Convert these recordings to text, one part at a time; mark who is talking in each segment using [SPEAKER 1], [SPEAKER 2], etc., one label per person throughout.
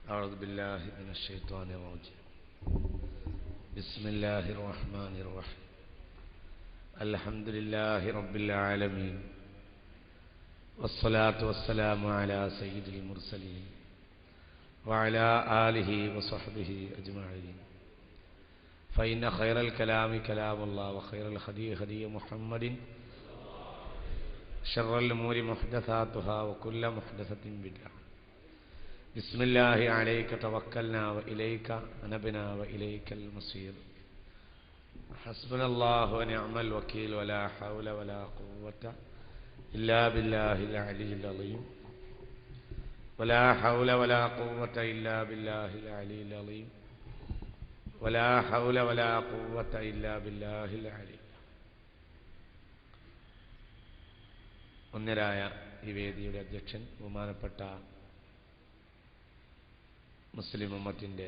[SPEAKER 1] أعوذ بالله من الشيطان الرجيم. بسم الله الرحمن الرحيم. الحمد لله رب العالمين، والصلاة والسلام على سيد المرسلين وعلى آله وصحبه أجمعين. فإن خير الكلام كلام الله، وخير الهدي هدي محمد، شر الأمور محدثاتها، وكل محدثة بدعة. بسم الله عليك توكلنا وإليك أنبنا وإليك المصير. حسبنا الله ونعم الوكيل، ولا حول ولا قوة إلا بالله العلي العظيم. ولا حول ولا قوة إلا بالله العلي العظيم. ولا حول ولا قوة إلا بالله العلي. ഒന്നരായ ഈ വേദിയുടെ അധ്യക്ഷൻ, ബഹുമാനപ്പെട്ട മുസ്ലിം ഉമ്മത്തിൻ്റെ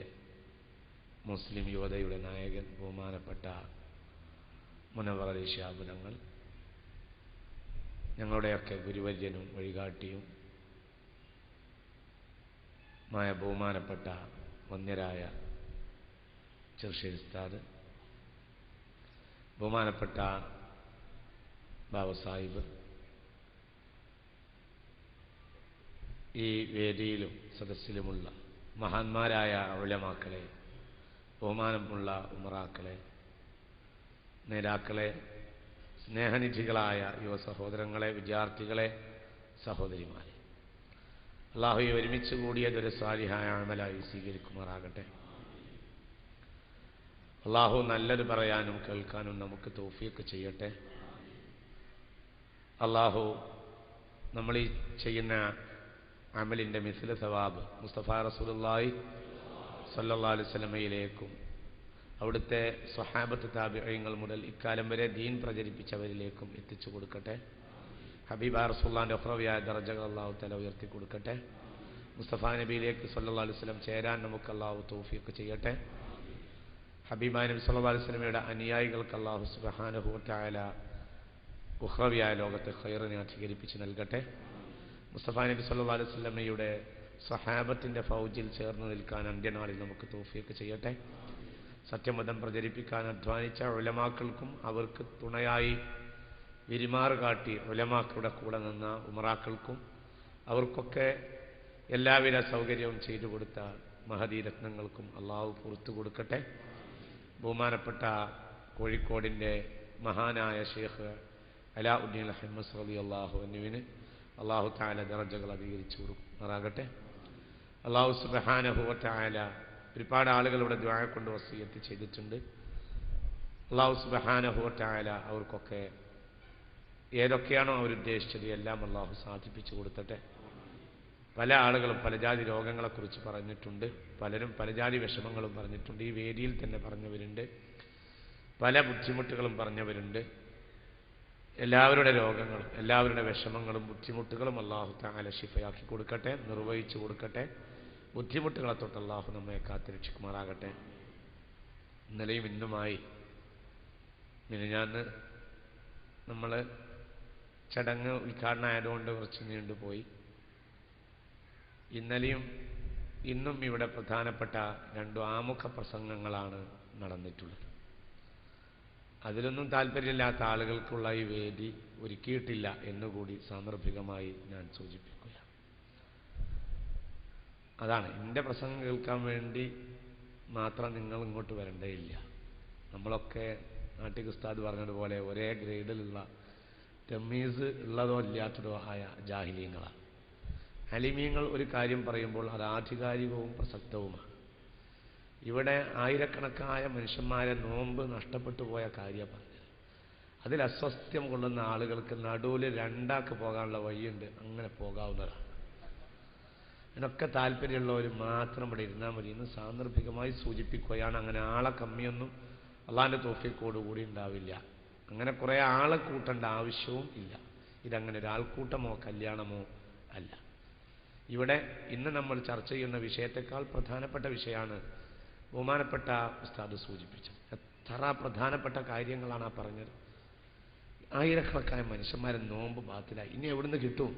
[SPEAKER 1] മുസ്ലിം യുവതയുടെ നായകൻ, ബഹുമാനപ്പെട്ട മുനവ്വർ അലി ശിഹാബ് തങ്ങൾ, ഞങ്ങളുടെയൊക്കെ ഗുരുവര്യനും വഴികാട്ടിയും മായ ബഹുമാനപ്പെട്ട വന്യരായ ചെറുശ്ശേരി ഉസ്താദ്, ബഹുമാനപ്പെട്ട ബാബ സാഹിബ്, ഈ വേദിയിലും സദസ്സിലുമുള്ള മഹാന്മാരായ ഉലമാക്കളെ, ബഹുമാനമുള്ള ഉമറാക്കളെ, നേതാക്കളെ, സ്നേഹനിധികളായ യുവ സഹോദരങ്ങളെ, വിദ്യാർത്ഥികളെ, സഹോദരിമാരെ, അല്ലാഹു ഒരുമിച്ച് കൂടിയതൊരു സ്വാലിഹായ അമലായി സ്വീകരിക്കുമാറാകട്ടെ. അല്ലാഹു നല്ലത് പറയാനും കേൾക്കാനും നമുക്ക് തൗഫീഖ് ചെയ്യട്ടെ. അല്ലാഹു നമ്മൾ ഈ ചെയ്യുന്ന അമലിൻ്റെ മിസ്ല സവാബ് മുസ്തഫ റസൂലുള്ളാഹി സ്വല്ലല്ലാഹു അലൈഹി വസല്ലമയിലേക്കും അവിടുത്തെ സ്വഹാബത്ത് താബിഈങ്ങൾ മുതൽ ഇക്കാലം വരെ ദീൻ പ്രചരിപ്പിച്ചവരിലേക്കും എത്തിച്ചു കൊടുക്കട്ടെ. ഹബീബ റസൂലുള്ളാഹിന്റെ ഉഖ്റവിയായ ദറജകൾ അല്ലാഹു തആല ഉയർത്തി കൊടുക്കട്ടെ. മുസ്തഫ നബിയിലേക്ക് സ്വല്ലല്ലാഹു അലൈഹി വസല്ലം ചേരാൻ നമുക്ക് അല്ലാഹു തൗഫീഖ് ചെയ്യട്ടെ. ഹബീബ നബി സ്വല്ലല്ലാഹു അലൈഹി വസല്ലമയുടെ അനുയായികൾക്ക് അല്ലാഹു സുബ്ഹാനഹു വ തആല ഉഖ്റവിയായ ലോകത്തെ ഖൈറിനെ അധികരിപ്പിച്ച് നൽകട്ടെ. മുസ്തഫ നബി സല്ലല്ലാഹു അലൈഹി വസല്ലമയുടെ സ്വഹാബത്തിൻ്റെ ഫൗജിൽ ചേർന്ന് നിൽക്കാൻ അന്ത്യനാളിൽ നമുക്ക് തൗഫീഖ് ചെയ്യട്ടെ. സത്യമതം പ്രചരിപ്പിക്കാൻ അധ്വാനിച്ച ഉലമാക്കൾക്കും അവർക്ക് തുണയായി വിരിമാറ് കാട്ടി ഉലമാക്കളുടെ കൂടെ നിന്ന ഉമറാക്കൾക്കും അവർക്കൊക്കെ എല്ലാവിധ സൗകര്യവും ചെയ്തു കൊടുത്ത മഹദി രത്നങ്ങൾക്കും അള്ളാഹു പുറത്തു കൊടുക്കട്ടെ. ബഹുമാനപ്പെട്ട കോഴിക്കോടിൻ്റെ മഹാനായ ഷെയ്ഖ് അലാഉദ്ദീൻ അഹ്മദ് റളിയല്ലാഹു അൻഹുവിന് അല്ലാഹു തആല ദറജകൾ അധികരിച്ചു കൊടുക്കുമാറാകട്ടെ. അല്ലാഹു സുബ്ഹാനഹു വ തആല ഒരുപാട് ആളുകളുടെ ദുആ കൊണ്ട് വസിയത്ത് ചെയ്തിട്ടുണ്ട്. അല്ലാഹു സുബ്ഹാനഹു വ തആല അവർക്കൊക്കെ ഏതൊക്കെയാണോ അവരുദ്ദേശിച്ചത് എല്ലാം അല്ലാഹു സാധിപ്പിച്ചു കൊടുക്കട്ടെ. പല ആളുകളും പല ജാതി രോഗങ്ങളെക്കുറിച്ച് പറഞ്ഞിട്ടുണ്ട്, പലരും പല ജാതി വിഷമങ്ങളും പറഞ്ഞിട്ടുണ്ട്. ഈ വേദിയിൽ തന്നെ പറഞ്ഞവരുണ്ട്, പല ബുദ്ധിമുട്ടുകളും പറഞ്ഞവരുണ്ട്. എല്ലാവരുടെ രോഗങ്ങളും എല്ലാവരുടെ വിഷമങ്ങളും ബുദ്ധിമുട്ടുകളും അല്ലാഹു തആല ശിഫയാക്കി കൊടുക്കട്ടെ, നിർവഹിച്ചു കൊടുക്കട്ടെ. ബുദ്ധിമുട്ടുകളെ തൊട്ട് അല്ലാഹു നമ്മെ കാത്തുരക്ഷിക്കുമാറാകട്ടെ. ഇന്നലെയും ഇന്നുമായി മിനിഞ്ഞാന്ന് നമ്മൾ ചടങ്ങ് ഉദ്ഘാടനം ആയതുകൊണ്ട് കുറച്ച് നീണ്ടുപോയി. ഇന്നലെയും ഇന്നും ഇവിടെ പ്രധാനപ്പെട്ട 2 ആമുഖ പ്രസംഗങ്ങളാണ് നടന്നിട്ടുള്ളത്. അതിലൊന്നും താല്പര്യമില്ലാത്ത ആളുകൾക്കുള്ള ഈ വേദി ഒരുക്കിയിട്ടില്ല എന്നുകൂടി സാന്ദർഭികമായി ഞാൻ സൂചിപ്പിക്കുക. അതാണ്, എൻ്റെ പ്രസംഗം കേൾക്കാൻ വേണ്ടി മാത്രം നിങ്ങൾ ഇങ്ങോട്ട് വരേണ്ടതില്ല. നമ്മളൊക്കെ നാട്ടിക് ഉസ്താദ് പറഞ്ഞതുപോലെ ഒരേ ഗ്രേഡിലുള്ള തമീസ് ഉള്ളതോ ഇല്ലാത്തതോ ആയ ജാഹിലീങ്ങളാണ്. അലിമീങ്ങൾ ഒരു കാര്യം പറയുമ്പോൾ അത് ആധികാരികവും പ്രസക്തവുമാണ്. ഇവിടെ ആയിരക്കണക്കായ മനുഷ്യന്മാരെ നോമ്പ് നഷ്ടപ്പെട്ടു പോയ കാര്യം പറഞ്ഞത്. അതിൽ അസ്വസ്ഥ്യം കൊള്ളുന്ന ആളുകൾക്ക് നടുവിൽ 2 പോകാനുള്ള വഴിയുണ്ട്, അങ്ങനെ പോകാവുന്നതാണ്. ഇതിനൊക്കെ താല്പര്യമുള്ളവർ മാത്രം ഇവിടെ ഇരുന്നാൽ മതി എന്ന് സാന്ദർഭികമായി സൂചിപ്പിക്കുകയാണ്. അങ്ങനെ ആളെ കമ്മിയൊന്നും അള്ളാഹിൻ്റെ തൗഫീഖോടുകൂടി ഉണ്ടാവില്ല. അങ്ങനെ കുറേ ആളെ കൂട്ടേണ്ട ആവശ്യവും ഇല്ല. ഇതങ്ങനെ ഒരാൾക്കൂട്ടമോ കല്യാണമോ അല്ല. ഇവിടെ ഇന്ന് നമ്മൾ ചർച്ച ചെയ്യുന്ന വിഷയത്തെക്കാൾ പ്രധാനപ്പെട്ട വിഷയമാണ് ബഹുമാനപ്പെട്ട ഉസ്താദ് സൂചിപ്പിച്ചത്. എത്ര പ്രധാനപ്പെട്ട കാര്യങ്ങളാണ് ആ പറഞ്ഞത്. ആയിരക്കണക്കായ മനുഷ്യന്മാരെ നോമ്പ് ബാത്തിലായി. ഇനി എവിടുന്ന് കിട്ടും?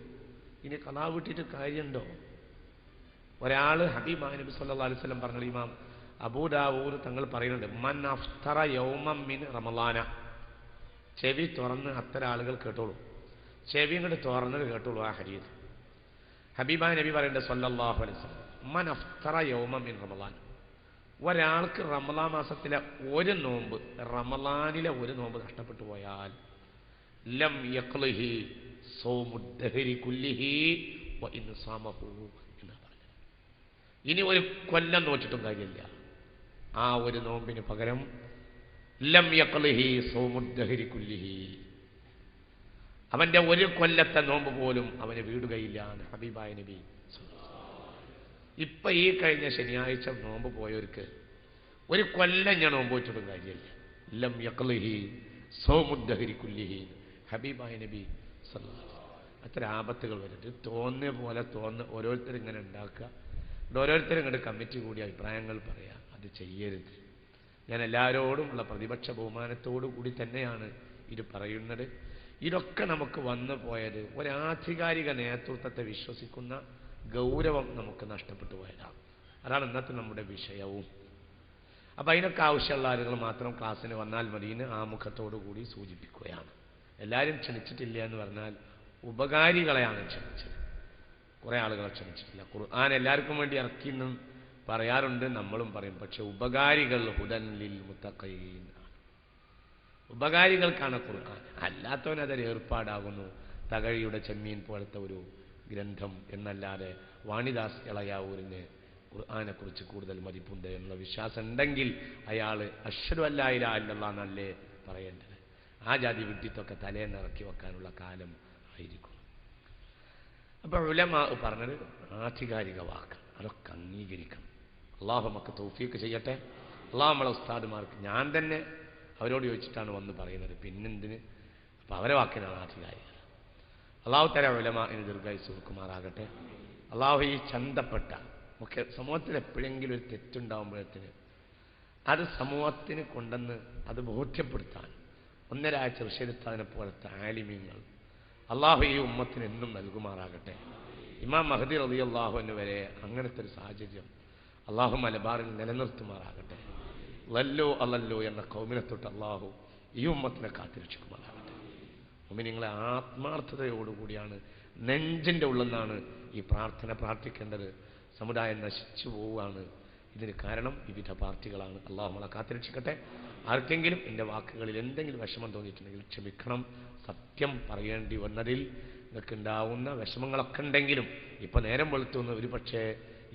[SPEAKER 1] ഇനി ഖളാ വീട്ടിയിട്ട് കാര്യമുണ്ടോ? ഒരാൾ ഹബീബായ നബി സല്ലല്ലാഹു അലൈഹി വസല്ലം പറഞ്ഞ ഇമാം അബൂ ദാവൂദ് തങ്ങൾ പറയുന്നുണ്ട്, മൻ അഫ്തറ യൗമൻ മിൻ റമളാന. ചെവി തുറന്ന് അത്തരം ആളുകൾ കേട്ടോളൂ, ചെവി ഇങ്ങോട്ട് തുറന്നത് കേട്ടോളൂ. ആ ഹദീസ് ഹബീബായ നബി പറയുന്നുണ്ട് സല്ലല്ലാഹു അലൈഹി വസല്ലം, മൻ അഫ്തറ യൗമൻ മിൻ റമളാൻ. ഒരാൾക്ക് റമളാൻ മാസത്തിലെ ഒരു നോമ്പ്, റമളാനിലെ ഒരു നോമ്പ് നഷ്ടപ്പെട്ടു പോയാൽ ലം യഖ്ലിഹി സൗമുദ്ദഹരി കുല്ലിഹി വ ഇൻ സാമഹു എന്ന് പറഞ്ഞു. ഇനി ഒരു കൊല്ലം നോച്ചിട്ടും കാര്യമില്ല, ആ ഒരു നോമ്പിന് പകരം ലം യഖ്ലിഹി സൗമുദ്ദഹരി കുല്ലിഹി, അവന്റെ ഒരു കൊല്ലത്തെ നോമ്പ് പോലും അവന് വീടുകയില്ല എന്ന് ഹബീബായ നബി. ഇപ്പൊ ഈ കഴിഞ്ഞ ശനിയാഴ്ച നോമ്പ് പോയവർക്ക് ഒരു കൊല്ലം ഞാൻ നോമ്പ് വെച്ചിട്ടും കാര്യമില്ല. ലം യഖ്ലിഹി സൗമുദ്ദഹരി കുല്ലിഹി ഹബീബായ നബി സല്ലല്ലാഹു അലൈഹി വസല്ലം. അത്ര ആപത്തുകൾ വന്നിട്ട് തോന്നിയ പോലെ ഓരോരുത്തരും ഇങ്ങനെ ഉണ്ടാക്കുക, ഓരോരുത്തരും ഇങ്ങോട്ട് കമ്മിറ്റി കൂടി അഭിപ്രായങ്ങൾ പറയാം. അത് ചെയ്യരുത്. ഞാൻ എല്ലാവരോടും ഉള്ള പ്രതിപക്ഷ ബഹുമാനത്തോടു കൂടി തന്നെയാണ് ഇത് പറയുന്നത്. ഇതൊക്കെ നമുക്ക് വന്നു പോയത് ഒരാധികാരിക നേതൃത്വത്തെ വിശ്വസിക്കുന്ന ഗൗരവം നമുക്ക് നഷ്ടപ്പെട്ടു പോയതാണ്. അതാണ് ഇന്നത്തെ നമ്മുടെ വിഷയവും. അപ്പം അതിനൊക്കെ ആവശ്യമുള്ള ആളുകൾ മാത്രം ക്ലാസ്സിന് വന്നാൽ മതിയെന്ന് ആമുഖത്തോടു കൂടി സൂചിപ്പിക്കുകയാണ്. എല്ലാവരും ക്ഷണിച്ചിട്ടില്ല എന്ന് പറഞ്ഞാൽ ഉപകാരികളെയാണ് ക്ഷണിച്ചത്, കുറേ ആളുകളെ ക്ഷണിച്ചിട്ടില്ല. ഖുർആൻ എല്ലാവർക്കും വേണ്ടി ഇറക്കിയെന്നും പറയാറുണ്ട്, നമ്മളും പറയും. പക്ഷെ ഉപകാരികൾ ഹുദൻ ലിൽ മുത്തഖീൻ, ഉപകാരികൾക്കാണ് ഖുർആൻ. അല്ലാത്തവൻ അതൊരു ഏർപ്പാടാകുന്നു, തകഴിയുടെ ചെമ്മീൻ പോലത്തെ ഒരു ഗ്രന്ഥം എന്നല്ലാതെ വാണിദാസ് ഇളയാവൂരിന് ഖുർആനെ കുറിച്ച് കൂടുതൽ മതിപ്പുണ്ട് എന്നുള്ള വിശ്വാസം ഉണ്ടെങ്കിൽ അയാൾ അശ്ഹദു അല്ലാ ഇലാഹ ഇല്ലല്ലാഹ് എന്നല്ലേ പറയേണ്ടത്. ആ ജാതി വിഡ്ഢിത്തൊക്കെ തലേന്ന് ഇറക്കി വെക്കാനുള്ള കാലം ആയിരിക്കും. അപ്പോൾ ഉലമാ പറഞ്ഞത് ആധികാരിക വാക്ക്, അതൊക്കെ അംഗീകരിക്കണം. അള്ളാഹു നമുക്ക് തൗഫീഖ് ചെയ്യട്ടെ. അള്ളാഹു നമ്മളെ ഉസ്താദുമാർക്ക്, ഞാൻ തന്നെ അവരോട് ചോദിച്ചിട്ടാണ് വന്ന് പറയുന്നത്, പിന്നെന്തിന്. അപ്പം അവരെ വാക്കിനാണ് ആധികാരികത. അള്ളാഹു തല ഉലമാഇന് ദീർഘായുസ്സ് കൊടുക്കുമാറാകട്ടെ. അള്ളാഹു ഈ ചന്തപ്പെട്ട ഒക്കെ സമൂഹത്തിൽ എപ്പോഴെങ്കിലും ഒരു തെറ്റുണ്ടാകുമ്പോഴത്തിന് അത് സമൂഹത്തിന് കൊണ്ടെന്ന് അത് ബോധ്യപ്പെടുത്താൻ ഒന്നരാഴ്ച ഋഷെടുത്തതിനെ പോലത്തെ ആലിമീങ്ങൾ അള്ളാഹു ഈ ഉമ്മത്തിന് എന്നും നൽകുമാറാകട്ടെ. ഇമാം മഹദി റളിയല്ലാഹു അൻഹു വരെ അങ്ങനത്തെ ഒരു സാഹചര്യം അള്ളാഹു മലബാറിൽ നിലനിർത്തുമാറാകട്ടെ. ലല്ലോ അല്ലല്ലോ എന്ന കൗമിനെ തൊട്ട് അള്ളാഹു ഈ ഉമ്മത്തിനെ കാത്തിരക്ഷിക്കുമാറാകട്ടെ. മുഅ്മിനീങ്ങളെ ആത്മാർത്ഥതയോടുകൂടിയാണ് നെഞ്ചിൻ്റെ ഉള്ളെന്നാണ് ഈ പ്രാർത്ഥന പ്രാർത്ഥിക്കേണ്ടത്. സമുദായം നശിച്ചു പോവുകയാണ്. ഇതിന് കാരണം വിവിധ പാർട്ടികളാണ്. അള്ളാഹു നമ്മളെ കാത്തിരക്ഷിക്കട്ടെ. ആർക്കെങ്കിലും എൻ്റെ വാക്കുകളിൽ എന്തെങ്കിലും വിഷമം തോന്നിയിട്ടുണ്ടെങ്കിൽ ക്ഷമിക്കണം. സത്യം പറയേണ്ടി വന്നതിൽ നിങ്ങൾക്ക് ഉണ്ടാവുന്ന വിഷമങ്ങളൊക്കെ ഉണ്ടെങ്കിലും ഇപ്പം നേരം വെളുത്തുനിന്ന് ഒരു പക്ഷേ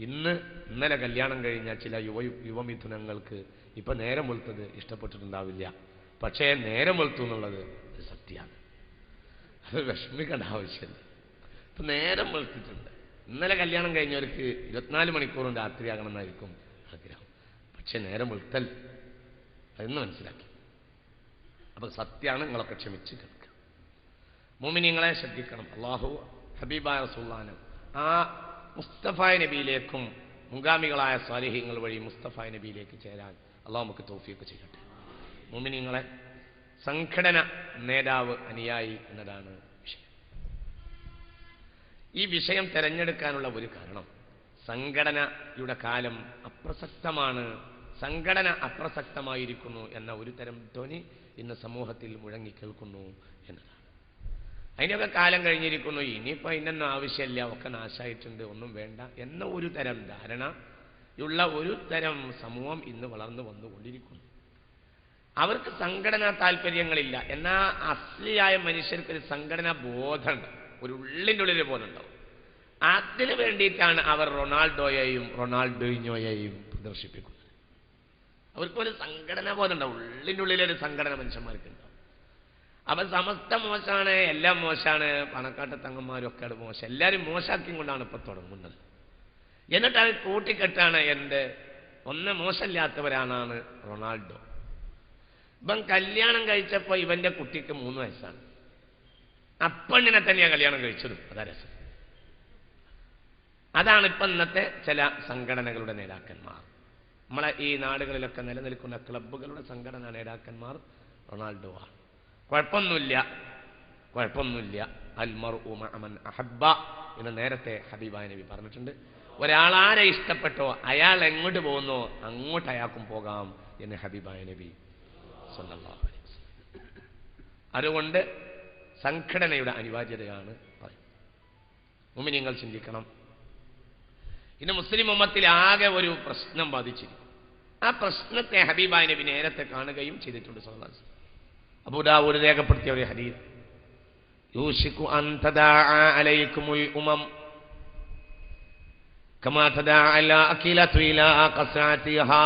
[SPEAKER 1] ഇന്നലെ കല്യാണം കഴിഞ്ഞ ചില യുവമിഥുനങ്ങൾക്ക് ഇപ്പം നേരം വെളുത്തത് ഇഷ്ടപ്പെട്ടിട്ടുണ്ടാവില്ല. പക്ഷേ നേരം വെളുത്തു എന്നുള്ളത് സത്യമാണ്. അത് വിഷമിക്കേണ്ട ആവശ്യമില്ല. ഇപ്പം നേരം വെളുത്തിട്ടുണ്ട്. ഇന്നലെ കല്യാണം കഴിഞ്ഞവർക്ക് 24 മണിക്കൂറും രാത്രിയാകണമെന്നായിരിക്കും ആഗ്രഹം. പക്ഷെ നേരം വെളുത്തൽ അതെന്ന് മനസ്സിലാക്കി. അപ്പം സത്യമാണ്. നിങ്ങളൊക്കെ ക്ഷമിച്ച് കേൾക്കുക. മുഅ്മിനീങ്ങളെ ശ്രദ്ധിക്കണം. അള്ളാഹു ഹബീബായ റസൂലുള്ളാഹിനെ ആ മുസ്തഫായ നബിയിലേക്കും മുൻഗാമികളായ സ്വാലിഹീങ്ങൾ വഴി മുസ്തഫായ നബിയിലേക്ക് ചേരാൻ അള്ളാഹു നമുക്ക് തൗഫീഖ് ചെയ്യട്ടെ. മുഅ്മിനീങ്ങളെ, സംഘടന നേതാവ് അനുയായി എന്നതാണ് വിഷയം. ഈ വിഷയം തിരഞ്ഞെടുക്കാനുള്ള ഒരു കാരണം, സംഘടനയുടെ കാലം അപ്രസക്തമാണ്, സംഘടന അപ്രസക്തമായിരിക്കുന്നു എന്ന ഒരു തരം ധ്വനി ഇന്ന് സമൂഹത്തിൽ മുഴങ്ങിക്കേൾക്കുന്നു എന്നതാണ്. അതിനൊക്കെ കാലം കഴിഞ്ഞിരിക്കുന്നു, ഇനിയിപ്പോൾ അതിനൊന്നും ആവശ്യമില്ല, ഒക്കെ നാശമായിട്ടുണ്ട്, ഒന്നും വേണ്ട എന്ന ഒരു തരം ധാരണയുള്ള ഒരു തരം സമൂഹം ഇന്ന് വളർന്നു വന്നുകൊണ്ടിരിക്കുന്നു. അവർക്ക് സംഘടനാ താല്പര്യങ്ങളില്ല. എന്നാൽ അസ്ലിയായ മനുഷ്യർക്കൊരു സംഘടനാ ബോധമുണ്ട്, ഒരു ഉള്ളിൻ്റെ ഉള്ളിൽ ബോധമുണ്ടാവും. അതിനു വേണ്ടിയിട്ടാണ് അവർ റൊണാൾഡോയെയും റൊണാൾഡോയിഞ്ഞോയെയും പ്രദർശിപ്പിക്കുന്നത്. അവർക്കൊരു സംഘടനാ ബോധം ഉണ്ടാവും, ഉള്ളിൻ്റെ ഉള്ളിലൊരു സംഘടന മനുഷ്യന്മാർക്കുണ്ടാവും. അപ്പം സമസ്ത മോശമാണ്, എല്ലാം മോശമാണ്, പണക്കാട്ട തങ്ങന്മാരൊക്കെ അത് മോശം, എല്ലാവരും മോശാക്കി കൊണ്ടാണ് ഇപ്പം തുടങ്ങുന്നത്. എന്നിട്ട് അത് കൂട്ടിക്കെട്ടാണ് ഒന്ന് മോശമില്ലാത്തവരാണ് റൊണാൾഡോ. ഇവൻ കല്യാണം കഴിച്ചപ്പോൾ ഇവന്റെ കുട്ടിക്ക് 3 വയസ്സാണ്. അപ്പണ്ണിനെ തന്നെയാണ് കല്യാണം കഴിച്ചതും. അതാ രസം. അതാണ് ഇപ്പം ഇന്നത്തെ ചില സംഘടനകളുടെ നേതാക്കന്മാർ. നമ്മളെ ഈ നാടുകളിലൊക്കെ നിലനിൽക്കുന്ന ക്ലബ്ബുകളുടെ സംഘടനാ നേതാക്കന്മാർ റൊണാൾഡോ ആണ്. കുഴപ്പമൊന്നുമില്ല. അൽ മർഉ മഅ മൻ അഹബ്ബ എന്ന് നേരത്തെ ഹബീബായ നബി പറഞ്ഞിട്ടുണ്ട്. ഒരാളാരെ ഇഷ്ടപ്പെട്ടോ അയാൾ എങ്ങോട്ട് പോകുന്നോ അങ്ങോട്ട് അയാൾക്കും പോകാം എന്ന് ഹബീബായ നബി സല്ലല്ലാഹു അലൈഹി വസല്ലം. അതുകൊണ്ട് സംഘടനയുടെ അനിവാര്യതയാണ് പറയുന്നത്. മുഅ്മിനീങ്ങൾ ചിന്തിക്കണം. ഇന്ന് മുസ്ലിം ഉമ്മത്തിൽ ആകെ ഒരു പ്രശ്നം ബാധിച്ചിരിക്കും. ആ പ്രശ്നത്തെ ഹബീബായ നബി നേരത്തെ കാണുകയും ചെയ്തിട്ടുണ്ട് സല്ലല്ലാഹു അലൈഹി വസല്ലം. അബൂ ദാവൂദ് രേഖപ്പെടുത്തിയ ഒരു ഹദീസ്, യൂശികു അൻ തദാഅ അലൈക്കുമുൽ ഉമം കമാ തദാഅ അൽ അഖിലതു ഇലാ ഖസ്അതിഹാ.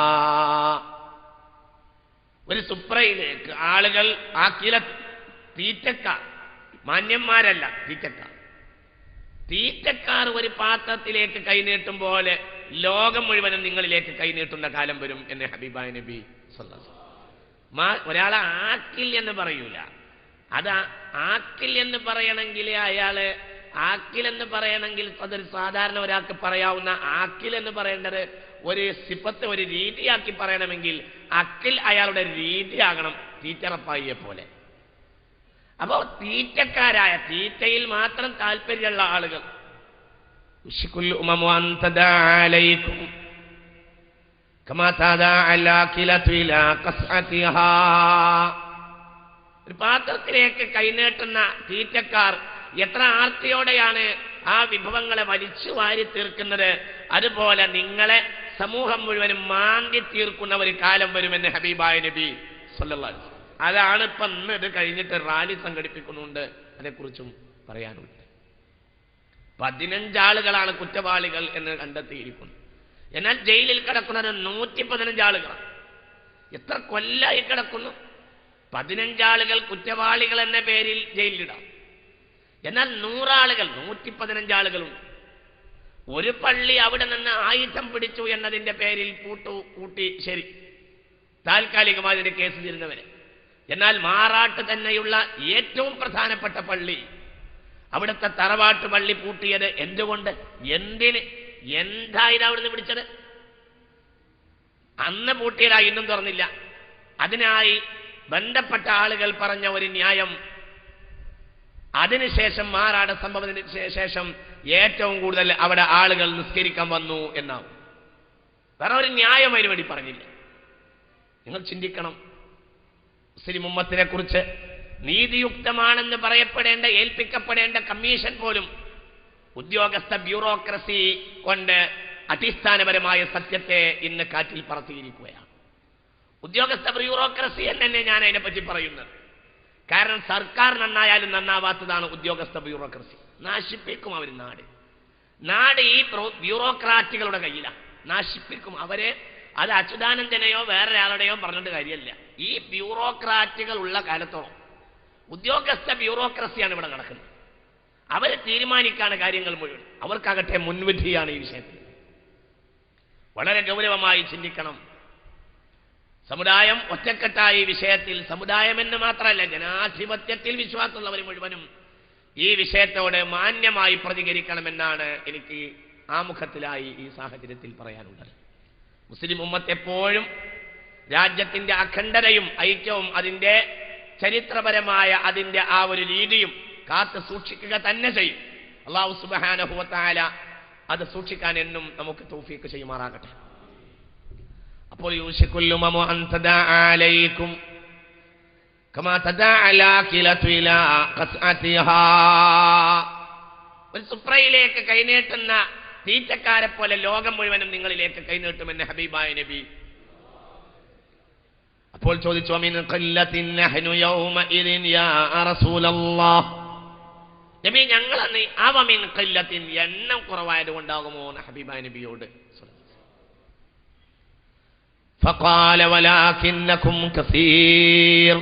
[SPEAKER 1] ഒരു സുപ്രയിലേക്ക് ആളുകൾ തീറ്റക്കാർ, മാന്യന്മാരല്ല തീറ്റക്കാർ ഒരു പാത്രത്തിലേക്ക് കൈനീട്ടും പോലെ ലോകം മുഴുവനും നിങ്ങളിലേക്ക് കൈനീട്ടുന്ന കാലം വരും എന്ന് ഹബീബായ നബി സല്ലല്ലാഹു അലൈഹി വസല്ലം. ഒരാളെ ആക്കിൽ എന്ന് പറയൂല. അത് ആക്കിൽ എന്ന് പറയണമെങ്കിൽ അയാള് ആക്കിൽ എന്ന് പറയണമെങ്കിൽ അതൊരു സാധാരണ ഒരാൾക്ക് പറയാവുന്ന ആക്കിൽ എന്ന് പറയേണ്ടത് ഒരു സിഫത്ത്, ഒരു രീതിയാക്കി പറയണമെങ്കിൽ അക്കിൽ അയാളുടെ രീതിയാകണം, തീറ്ററപ്പായിയെ പോലെ. അപ്പോ തീറ്റക്കാരായ, തീറ്റയിൽ മാത്രം താല്പര്യമുള്ള ആളുകൾ ഒരു പാത്രത്തിലേക്ക് കൈനീട്ടുന്ന തീറ്റക്കാർ എത്ര ആർത്തിയോടെയാണ് ആ വിഭവങ്ങളെ വലിച്ചു വാരി തീർക്കുന്നത്. അതുപോലെ നിങ്ങളെ സമൂഹം മുഴുവനും മാന്തി തീർക്കുന്ന ഒരു കാലം വരുമെന്ന് ഹബീബായ നബി സല്ലല്ലാഹു അലൈഹി വസല്ലം. അതാണ് ഇപ്പൊ ഇന്ന് ഇത് കഴിഞ്ഞിട്ട് റാലി സംഘടിപ്പിക്കുന്നുണ്ട്, അതേക്കുറിച്ചും പറയാനുണ്ട്. 15 ആളുകളാണ് കുറ്റവാളികൾ എന്ന് കണ്ടെത്തിയിരിക്കുന്നു. എന്നാൽ ജയിലിൽ കിടക്കുന്നത് 115 ആളുകളാണ്. എത്ര കൊല്ലായി കിടക്കുന്നു? 15 ആളുകൾ കുറ്റവാളികൾ എന്ന പേരിൽ ജയിലിലിടാം. എന്നാൽ 100 ആളുകൾ, 115 ആളുകളുണ്ട്. ഒരു പള്ളി അവിടെ നിന്ന് ആയുധം പിടിച്ചു എന്നതിന്റെ പേരിൽ കൂട്ടി ശരി, താൽക്കാലികമായി അതിന്റെ കേസ് തീരുന്നവരെ. എന്നാൽ മാറാട്ട് തന്നെയുള്ള ഏറ്റവും പ്രധാനപ്പെട്ട പള്ളി, അവിടുത്തെ തറവാട്ട് പള്ളി പൂട്ടിയത് എന്തുകൊണ്ട്? എന്തായത് അവിടുന്ന് പിടിച്ചത്? അന്ന് പൂട്ടിയതായി ഇന്നും തുറന്നില്ല. അതിനായി ബന്ധപ്പെട്ട ആളുകൾ പറഞ്ഞ ഒരു ന്യായം, അതിനുശേഷം മാറാട് സംഭവത്തിന് ശേഷം ഏറ്റവും കൂടുതൽ അവിടെ ആളുകൾ നിസ്കരിക്കാൻ വന്നു എന്നാവും. വേറെ ഒരു ന്യായം അതിനു വേണ്ടി പറഞ്ഞില്ല. നിങ്ങൾ ചിന്തിക്കണം. മുസ്ലിം ഉമ്മത്തിനെ കുറിച്ച് നീതിയുക്തമാണെന്ന് പറയപ്പെടേണ്ട, ഏൽപ്പിക്കപ്പെടേണ്ട കമ്മീഷൻ പോലും ഉദ്യോഗസ്ഥ ബ്യൂറോക്രസി കൊണ്ട് അടിസ്ഥാനപരമായ സത്യത്തെ ഇന്ന് കാറ്റിൽ പറത്തിയിരിക്കുകയാണ്. ഉദ്യോഗസ്ഥ ബ്യൂറോക്രസി എന്ന് തന്നെ ഞാൻ അതിനെപ്പറ്റി പറയുന്നത്. കാരണം സർക്കാർ നന്നായാലും നന്നാവാത്തതാണ് ഉദ്യോഗസ്ഥ ബ്യൂറോക്രസി. നാശിപ്പിക്കും അവർ നാട് ഈ ബ്യൂറോക്രാറ്റുകളുടെ കയ്യിലാണ്. നാശിപ്പിക്കും അവരെ. അത് അച്യുതാനന്ദനെയോ വേറൊരാളുടെയോ പറഞ്ഞിട്ട് കാര്യമല്ല. ഈ ബ്യൂറോക്രാറ്റുകൾ ഉള്ള കാലത്തോളം ഉദ്യോഗസ്ഥ ബ്യൂറോക്രസിയാണ് ഇവിടെ നടക്കുന്നത്. അവർ തീരുമാനിക്കാണ് കാര്യങ്ങൾ മുഴുവൻ. അവർക്കാകട്ടെ മുൻവിധിയാണ് ഈ വിഷയത്തിൽ. വളരെ ഗൗരവമായി ചിന്തിക്കണം. സമുദായം ഒറ്റക്കെട്ടായി ഈ വിഷയത്തിൽ, സമുദായമെന്ന് മാത്രമല്ല ജനാധിപത്യത്തിൽ വിശ്വാസമുള്ളവർ മുഴുവനും ഈ വിഷയത്തോട് മാന്യമായി പ്രതികരിക്കണമെന്നാണ് എനിക്ക് ആമുഖത്തിലായി ഈ സാഹചര്യത്തിൽ പറയാനുള്ളത്. മുസ്ലിം ഉമ്മത്ത് എപ്പോഴും രാജ്യത്തിന്റെ അഖണ്ഡതയും ഐക്യവും അതിന്റെ ചരിത്രപരമായ അതിന്റെ ആ ഒരു രീതിയും കാത്തു സൂക്ഷിക്കുക തന്നെ ചെയ്യും. അല്ലാഹു സുബ്ഹാനഹു വ തആല അത് സൂക്ഷിക്കാൻ എന്നും നമുക്ക് തൗഫീഖ് ചെയ്യുമാറാകട്ടെ. അപ്പോൾ യൂശികുൽ ഉമമു അൻ തദാഅ അലൈക്കും കമാ തദാഅ അലാഖിലതു ഇലാ ഖസ്അതിഹാ. ഒരു സുപ്രയിലേക്ക് കൈനീട്ടുന്ന തീറ്റക്കാരെ പോലെ ലോകം മുഴുവനും നിങ്ങളിലേക്ക് കൈനീട്ടുമെന്ന് ഹബീബായ നബി. അപ്പോൾ ചോദിച്ചു, മിൻ ഖല്ലത്തിൻ നഹ്നു യൗമഇദിൻ യാ റസൂലല്ലാഹ്. നബി ഞങ്ങൾ അന്ന് അവമിൻ ഖല്ലത്തിൻ എണ്ണം കുറവായതുകൊണ്ടാകുമോ എന്ന് ഹബീബായ നബിയോട്. فقال ولكنكم كثير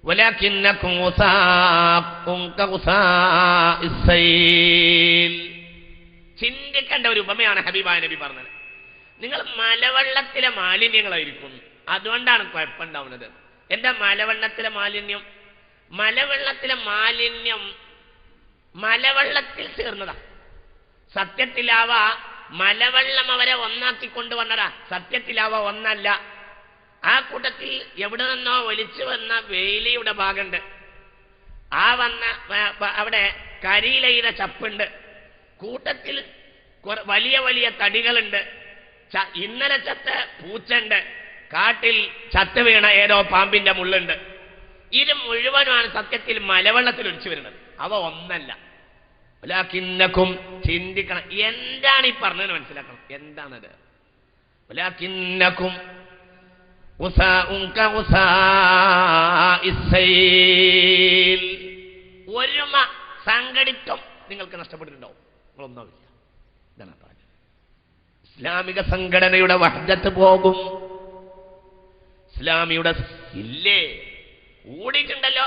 [SPEAKER 1] ولكنكم غثاء كغثاء السيل. ചിന്തിക്കേണ്ട ഒരു ഉപമയാണ് ഹബീബായ നബി പറഞ്ഞത്. നിങ്ങൾ മലവെള്ളത്തിലെ മാലിന്യങ്ങളായിരിക്കും, അതുകൊണ്ടാണ് കുഴപ്പമുണ്ടാവുന്നത്. എന്താ മലവെള്ളത്തിലെ മാലിന്യം? മലവെള്ളത്തിലെ മാലിന്യം മലവെള്ളത്തിൽ ചേർന്നതാ. സത്യത്തിലാവ മലവെള്ളം അവരെ ഒന്നാക്കി കൊണ്ടുവന്നതാ. സത്യത്തിലാവ ഒന്നല്ല. ആ കൂട്ടത്തിൽ എവിടെ നിന്നോ ഒലിച്ചു വന്ന വേലിയുടെ ഭാഗമുണ്ട്. ആ വന്ന അവിടെ കരിയിലയുടെ ചപ്പുണ്ട്, കൂട്ടത്തിൽ വലിയ വലിയ തടികളുണ്ട്, ഇന്നലെ ചത്ത പൂച്ചണ്ട്, കാട്ടിൽ ചത്ത് വീണ ഏതോ പാമ്പിന്റെ മുള്ളുണ്ട്. ഇത് മുഴുവനുമാണ് സത്യത്തിൽ മലവെള്ളത്തിൽ ഒലിച്ചു വരുന്നത്. അവ ഒന്നല്ല. വലാകിന്നകും ചിന്തിക്കണം, എന്താണ് ഈ പറഞ്ഞത് മനസ്സിലാക്കണം. എന്താണത്? വലാകിന്നകും ഒരുമ സംഘടിത്വം നിങ്ങൾക്ക് നഷ്ടപ്പെട്ടിട്ടുണ്ടാവും. നിങ്ങളൊന്നുമില്ല. ഇതാണ് പറഞ്ഞത്. ഇസ്ലാമിക സംഘടനയുടെ വഹ്ദത്ത് പോകും. ഇസ്ലാമിയുടെ ഇല്ലേ കൂടിയിട്ടുണ്ടല്ലോ.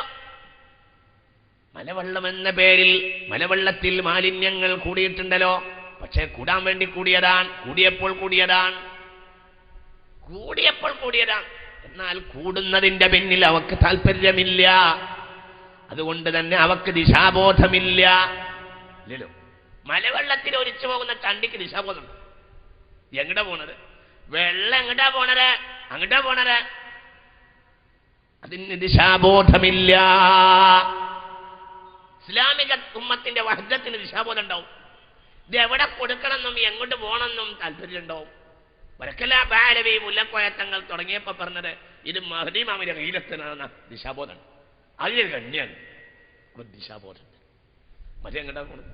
[SPEAKER 1] മലവെള്ളം എന്ന പേരിൽ മലവെള്ളത്തിൽ മാലിന്യങ്ങൾ കൂടിയിട്ടുണ്ടല്ലോ. പക്ഷേ കൂടാൻ വേണ്ടി കൂടിയതാണ്, കൂടിയപ്പോൾ കൂടിയതാണ്. എന്നാൽ കൂടുന്നതിന്റെ പിന്നിൽ അവക്ക് താല്പര്യമില്ല. അതുകൊണ്ട് തന്നെ അവക്ക് ദിശാബോധമില്ല. ഇല്ലല്ലോ. മലവെള്ളത്തിൽ ഒലിച്ചു പോകുന്ന ചണ്ടിക്ക് ദിശാബോധം. എങ്ങടാ പോണത്? വെള്ളം എങ്ങടാ പോണത്? അതിന് ദിശാബോധമില്ല. ഇസ്ലാമിക ഉമ്മത്തിന്റെ വഹ്ദത്തിന് ദിശാബോധം ഉണ്ടാവും. ഇത് എവിടെ കൊടുക്കണമെന്നും എങ്ങോട്ട് പോകണമെന്നും താല്പര്യം ഉണ്ടാവും. വരക്കല ബാലവി മുല്ലക്കോയത്തങ്ങൾ തുടങ്ങിയപ്പോ പറഞ്ഞത് ഇത് മഹദി മാമിന്റെ കയ്യിലെത്തുന്ന ദിശാബോധം. അതിലൊരു ഗണ്യാണ്. അപ്പൊ ദിശാബോധം. മറ്റേ എങ്ങോട്ടാ പോണത്?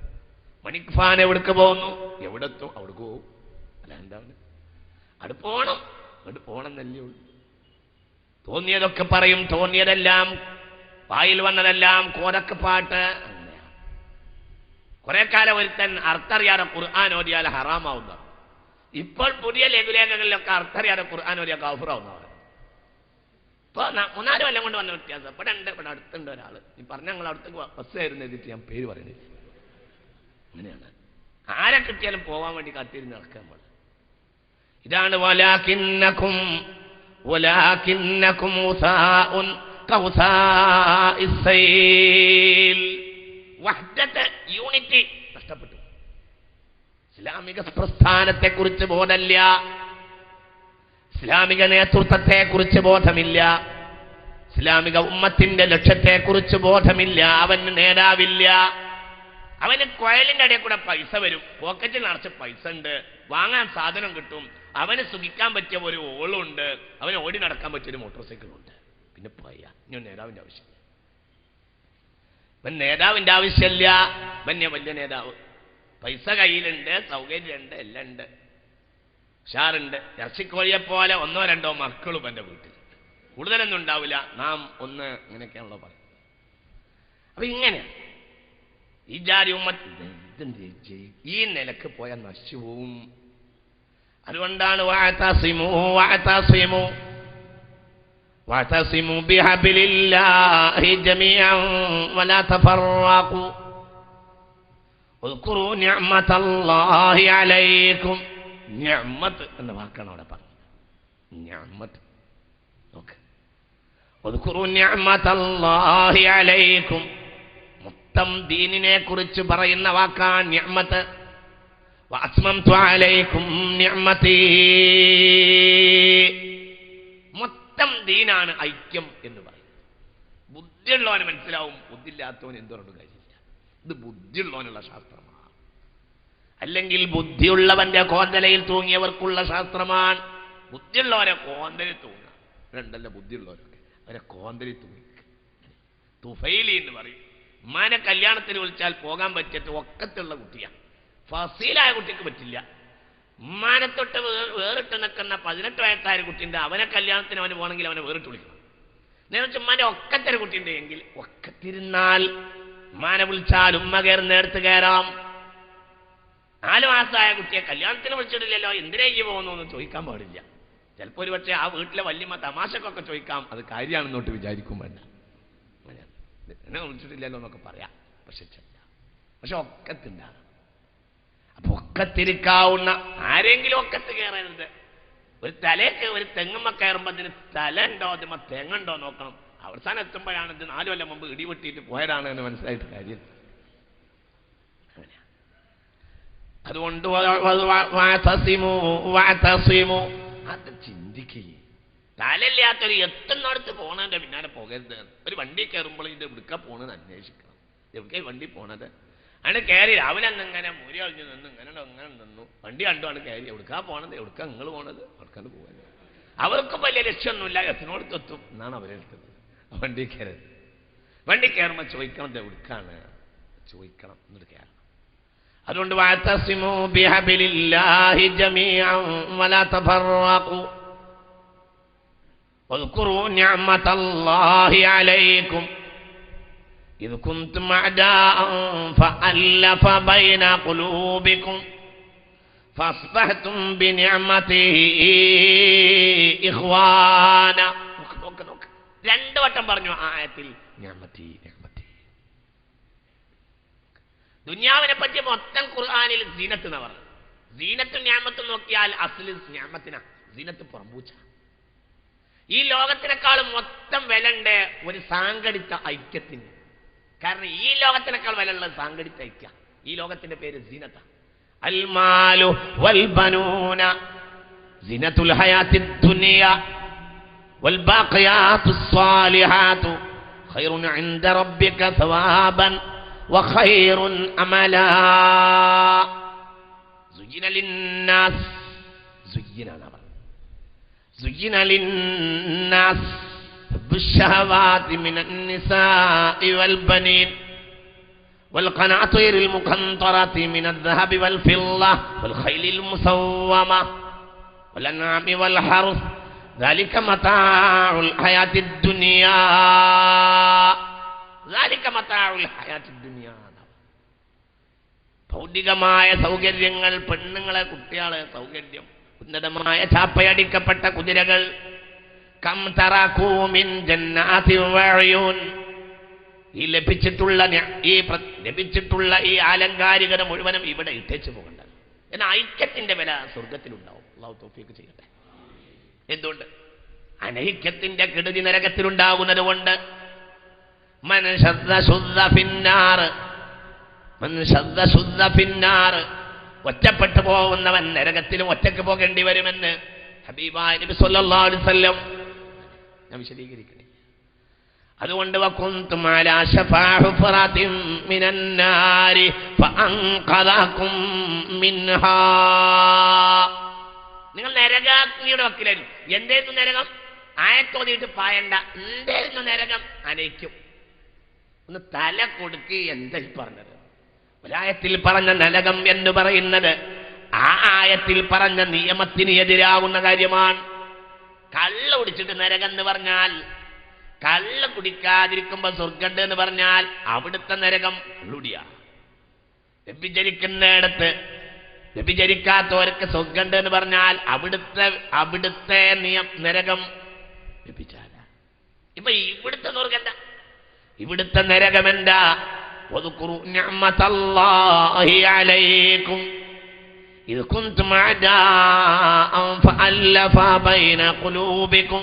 [SPEAKER 1] മണിക്ഫാൻ എവിടേക്ക് പോകുന്നു? എവിടെത്തും അവിടേക്ക് പോകും. അല്ല എന്താണ്? അവിടെ പോണം എന്നല്ലേ ഉള്ളൂ. തോന്നിയതൊക്കെ പറയും, തോന്നിയതെല്ലാം വായിൽ വന്നതെല്ലാം കോരക്ക് പാട്ട്. അങ്ങനെയാണ്. കുറെ കാലം ഒരുത്തൻ അർത്ഥറിയാതെ ഖുർആൻ ഓതിയാൽ ഹറാമാവുന്ന. ഇപ്പോൾ പുതിയ ലഘുലേഖകളിലൊക്കെ അർത്ഥറിയാതെ ഖുർആൻ ഓതിയാൽ ഗഫൂറാവുന്നവർ. ഇപ്പൊ 3-4 കൊല്ലം കൊണ്ട് വന്ന വ്യത്യാസം. ഇവിടെ അടുത്തുണ്ട് ഒരാള്. ഈ പറഞ്ഞ ഞങ്ങൾ അടുത്തേക്ക് ബസ് ആയിരുന്നു എഴുതിയിട്ട് ഞാൻ പേര് പറയുന്നില്ല. അങ്ങനെയാണ്. ആരെ കിട്ടിയാലും പോവാൻ വേണ്ടി കാത്തിരുന്ന് നടക്കാൻ നമ്മൾ. ഇതാണ് വലാകിന്നകും ഉസാഉൻ കൗസാഇസ്സൈൽ. വഹ്ദത്ത്, യൂണിറ്റി നഷ്ടപ്പെട്ടു. ഇസ്ലാമിക പ്രസ്ഥാനത്തെക്കുറിച്ച് ബോധമില്ല. ഇസ്ലാമിക നേതൃത്വത്തെക്കുറിച്ച് ബോധമില്ല. ഇസ്ലാമിക ഉമ്മത്തിന്റെ ലക്ഷ്യത്തെക്കുറിച്ച് ബോധമില്ല. അവന് നേതാവില്ല. അവന് കൊയലിന്റെ ഇടയിൽ കൂടെ പൈസ വരും, പോക്കറ്റിൽ നിറച്ച് പൈസ ഉണ്ട്, വാങ്ങാൻ സാധനം കിട്ടും, അവന് സുഖിക്കാൻ പറ്റിയ ഒരു ഓളുണ്ട്, അവന് ഓടി നടക്കാൻ പറ്റിയൊരു മോട്ടോർ സൈക്കിളുണ്ട്. പിന്നെ പോയ ഇനി നേതാവിന്റെ ആവശ്യമില്ല. ഇവൻ നേതാവിന്റെ ആവശ്യമില്ല. ഇവൻ വലിയ നേതാവ്. പൈസ കയ്യിലുണ്ട്, സൗകര്യമുണ്ട്, എല്ലാം ഉണ്ട്, ഉഷാറുണ്ട്. ഇറച്ചിക്കോഴിയെ പോലെ 1-2 മക്കളും എൻ്റെ വീട്ടിൽ. കൂടുതലൊന്നും ഉണ്ടാവില്ല. നാം ഒന്ന് ഇങ്ങനെയൊക്കെയാണല്ലോ പറയുന്നത്. അപ്പൊ ഇങ്ങനെ ഈ ജാതി ഉമ്മത്ത് ഈ നിലക്ക് പോയാൽ നശിച്ചു പോവും. അതുകൊണ്ടാണ് വഅതസിമു ബിഹബ്ലില്ലാഹി ജമീഅൻ വലാ തഫറഖു ഉദ്കുറൂ നിഅമതല്ലാഹി അലൈക്കും. നിഅമത്ത് എന്ന വാക്കാണ് അവിടെ പറഞ്ഞത്. നിഅമത്ത് നോക്ക്. ഉദ്കുറൂ നിഅമതല്ലാഹി അലൈക്കും. മൊത്തം ദീനിനെ കുറിച്ച് പറയുന്ന വാക്കാണ് നിഅമത്ത്. വഅത്മംതു അലൈക്കും നിഅമതി. മൊത്തം ദീനാണ് ഐക്യം എന്ന് പറയുന്നത്. ബുദ്ധിയുള്ളവന് മനസ്സിലാവും, ബുദ്ധിയില്ലാത്തവന് എന്തുകൊണ്ടും കഴിയില്ല. ഇത് ബുദ്ധിയുള്ളവനുള്ള ശാസ്ത്രമാണ്. അല്ലെങ്കിൽ ബുദ്ധിയുള്ളവന്റെ കോന്തലയിൽ തൂങ്ങിയവർക്കുള്ള ശാസ്ത്രമാണ്. ബുദ്ധിയുള്ളവരെ കോന്തലിൽ തൂങ്ങുക. രണ്ടല്ല ബുദ്ധിയുള്ളവരൊക്കെ അവരെ കോന്തലിൽ തൂങ്ങി. തുഫൈലി എന്ന് പറയും. ഉമ്മാനെ കല്യാണത്തിന് വിളിച്ചാൽ പോകാൻ പറ്റിയിട്ട് ഒക്കത്തുള്ള കുട്ടിയാണ്. ഫസീലായ കുട്ടിക്ക് പറ്റില്ല. ഉമ്മാനെ തൊട്ട് വേറിട്ട് നിൽക്കുന്ന 18 വയസ്സായ കുട്ടിയുണ്ട്. അവനെ കല്യാണത്തിന് അവന് പോകണമെങ്കിൽ അവനെ വേറിട്ട് വിളിക്കണം. നേരെ ഉമ്മാന്റെ ഒക്കത്തൊരു കുട്ടിയുണ്ട് എങ്കിൽ ഒക്കത്തിരുന്നാൽ ഉമ്മാനെ വിളിച്ചാൽ ഉമ്മ നേരത്ത് കയറാം. 4 മാസമായ കുട്ടിയെ കല്യാണത്തിന് വിളിച്ചിട്ടില്ലല്ലോ, എന്തിനാ ഈ പോകുന്നു എന്ന് ചോദിക്കാൻ പാടില്ല. ചിലപ്പോൾ ഒരു പക്ഷേ ആ വീട്ടിലെ വല്യമ്മ തമാശക്കൊക്കെ ചോദിക്കാം, അത് കാര്യമാണെന്നോട്ട് വിചാരിക്കും വേണ്ട. എന്നെ വിളിച്ചിട്ടില്ലല്ലോ എന്നൊക്കെ പറയാം. പക്ഷെ ഒക്കത്തുണ്ടാകും. അപ്പൊ ഒക്കത്തിരിക്കാവുന്ന ആരെങ്കിലും ഒക്കത്ത് കയറരുത്. ഒരു തലേക്ക് ഒരു തെങ്ങുമ്മ കയറുമ്പോൾ അതിന് തല ഉണ്ടോ, അതിമ്മ തെങ്ങുണ്ടോ നോക്കണം. അവസാനം എത്തുമ്പോഴാണ് ഇത് 4 കൊല്ലം മുമ്പ് ഇടിവെട്ടിയിട്ട് പോയതാണ് എന്ന് മനസ്സിലായിട്ട് കാര്യം. അതുകൊണ്ട് അത് ചിന്തിക്കുകയും തലയില്ലാത്തൊരു എത്തുന്നിടത്ത് പോണതിന്റെ പിന്നാലെ പോകരുത്. ഒരു വണ്ടി കയറുമ്പോൾ ഇത് എവിടുക്ക പോണെന്ന് അന്വേഷിക്കണം. എവിടേക്കാ വണ്ടി പോണത്? അങ്ങനെ കയറി രാവിലെ അങ്ങനെ മുരി കളിഞ്ഞ് നിന്ന് ഇങ്ങനെ നിന്നു. വണ്ടി കണ്ടുമാണ് കയറി. എവിടുക്കാ പോണത്, എവിടുക്കാ നിങ്ങൾ പോണത്, അവിടുക്കാണ്ട് പോകാൻ. അവർക്കും വലിയ ലക്ഷ്യമൊന്നുമില്ല, എത്തിനോടത്തെത്തും എന്നാണ് അവരെടുത്തത്. വണ്ടി കയറരുത്. വണ്ടി കയറുമ്പോൾ ചോദിക്കണം എവിടുക്കാണ്, ചോദിക്കണം എന്നിട്ട് കയറണം. അതുകൊണ്ട് വഅതസിമൂ ബിഹബിലില്ലാഹി ജമീഅൻ വലാ തഫറഖൂ വദ്കുറൂ നിഅമതല്ലാഹി അലൈക്കും إذ كنتم أعداء فألف بين قلوبكم فأصبحتم بنعمته إخوانا. രണ്ട് വട്ടം പറഞ്ഞു ആയത്തിൽ നിഅമതി നിഅമതി. ദുനിയാവിനെ പറ്റി മൊത്തം ഖുർആനിൽ സീനത്ത് എന്ന് പറഞ്ഞു. സീനത്തും നിഅമത്തും നോക്കിയാൽ അസ്ലി നിഅമത്തിന സീനത്ത് പുറമ്പൂച്ച. ഈ ലോകത്തിനേക്കാളും മൊത്തം വിലണ്ട് ഒരു സാങ്കടിച്ച ഐക്യത്തിന്. കാരണം ഈ ലോകത്തിനേക്കാൾ വിലയുള്ളത് സാങ്കടിച്ച ഐക്യ. ഈ ലോകത്തിന്റെ പേര് സീനത്ത. അൽമാലു വൽ ബനൂന സീനത്തുൽ ഹയാത്തിദ് ദുനിയ വൽ ബാഖിയാത്തുസ് സ്വാലിഹാതു ഖൈറുൻ ഇൻദ റബ്ബിക സവാബൻ വഖൈറുൻ അമലാ. സുയ്യിന ലിന്നാസ് زين للناس بالشهوات من النساء والبنين والقناطير المقنطرة من الذهب والفضة والخيل المسومة والأنعام والحرث ذلك متاع الحياة الدنيا ഭൗതികമായ സൗകര്യങ്ങൾ, പെണ്ണുങ്ങളെ കുട്ടികളെ സൗകര്യം, ഉന്നതമായ ചാപ്പയടിക്കപ്പെട്ട കുതിരകൾ. കം തറകൂ മിൻ ജന്നാതിൻ വഅയൂൻ. ഈ ലഭിച്ചിട്ടുള്ള ഈ ആലങ്കാരികത മുഴുവനും ഇവിടെ ഇട്ടേച്ചു പോകണ്ട. എന്നാൽ ഐക്യത്തിന്റെ വില സ്വർഗത്തിലുണ്ടാവും. അല്ലാഹു തൗഫീഖ് ചെയ്യട്ടെ. എന്തുകൊണ്ട്? അനൈക്യത്തിന്റെ കെടുതി നരകത്തിലുണ്ടാകുന്നത് കൊണ്ട്. മൻ ശദ്ദ ശുദ്ദ ഫിന്നാർ. ഒറ്റപ്പെട്ടു പോകുന്നവൻ നരകത്തിലും ഒറ്റക്ക് പോകേണ്ടി വരുമെന്ന് ഹബീബായ നബി സല്ലല്ലാഹു അലൈഹി വസല്ലം. ഞാൻ വിശദീകരിക്കട്ടെ. അതുകൊണ്ട് വകുന്തും അലാ ശഫാ ഹുഫറതിൻ മിനൻ നാരി ഫഅൻഖദകും മിൻഹാ. നിങ്ങൾ നരകാഗ്നിയുടെ വക്കിലായിരുന്നു. എന്തായിരുന്നു നരകം? ആയത്തോതിയിട്ട് പായണ്ട. എന്തായിരുന്നു നരകം? അനൈക്യം. ഒന്ന് തല കൊടുക്ക്. എന്താ പറഞ്ഞത്? ഒരായത്തിൽ പറഞ്ഞ നരകം എന്ന് പറയുന്നത് ആ ആയത്തിൽ പറഞ്ഞ നിയമത്തിന് എതിരാകുന്ന കാര്യമാണ്. കള്ള കുടിച്ചിട്ട് നരകം എന്ന് പറഞ്ഞാൽ, കള്ള കുടിക്കാതിരിക്കുമ്പോ സ്വർഗണ്ട് എന്ന് പറഞ്ഞാൽ അവിടുത്തെ നരകം ഉള്ളുടിയ. വ്യഭിചരിക്കുന്നിടത്ത് വ്യഭിചരിക്കാത്തവർക്ക് സ്വർഗണ്ട് എന്ന് പറഞ്ഞാൽ അവിടുത്തെ നരകം വ്യഭിചാര. ഇപ്പൊ ഇവിടുത്തെ സ്വർഗണ്ട, ഇവിടുത്തെ നരകമെന്താ? واذكروا نعمة الله عليكم إذ كنتم أعداء فألف بين قلوبكم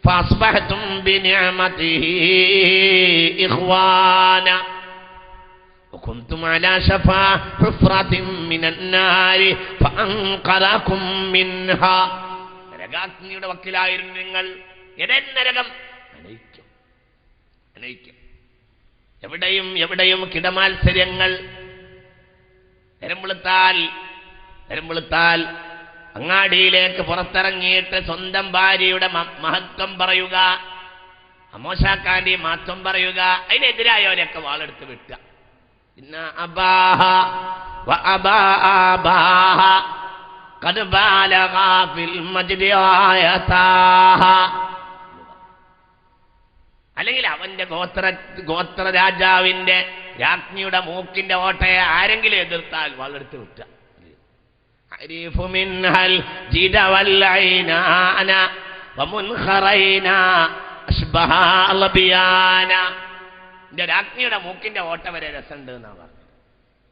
[SPEAKER 1] فأصبحتم بنعمته إخوانا وكنتم على شفا حفرة من النار فأنقذكم منها. നരകാഗ്നിയുടെ വക്കിലായിരുന്നു നിങ്ങൾ. ഏതൻ നരകം? അനൈക്യം. എവിടെയും കിടമാത്സര്യങ്ങൾ. നേരംവെളുത്താൽ അങ്ങാടിയിലേക്ക് പുറത്തിറങ്ങിയിട്ട് സ്വന്തം ഭാര്യയുടെ മഹത്വം പറയുക, അമോശാക്കാന്റെ മഹത്വം പറയുക. അതിനെതിരായവരെയൊക്കെ വാളെടുത്ത് വിട്ടുക. ഇന്ന അബാഹ വ അബാബാഹ ഖദ് ബാലഗ ഫിൽ മജ്ദിയായതാഹ. അല്ലെങ്കിൽ അവന്റെ ഗോത്ര രാജാവിന്റെ രാജ്ഞിയുടെ മൂക്കിന്റെ ഓട്ടയെ ആരെങ്കിലും എതിർത്താൽ വളർത്തി വിട്ട. രാജ്ഞിയുടെ മൂക്കിന്റെ ഓട്ട വരെ രസമുണ്ട് എന്നാ പറഞ്ഞത്.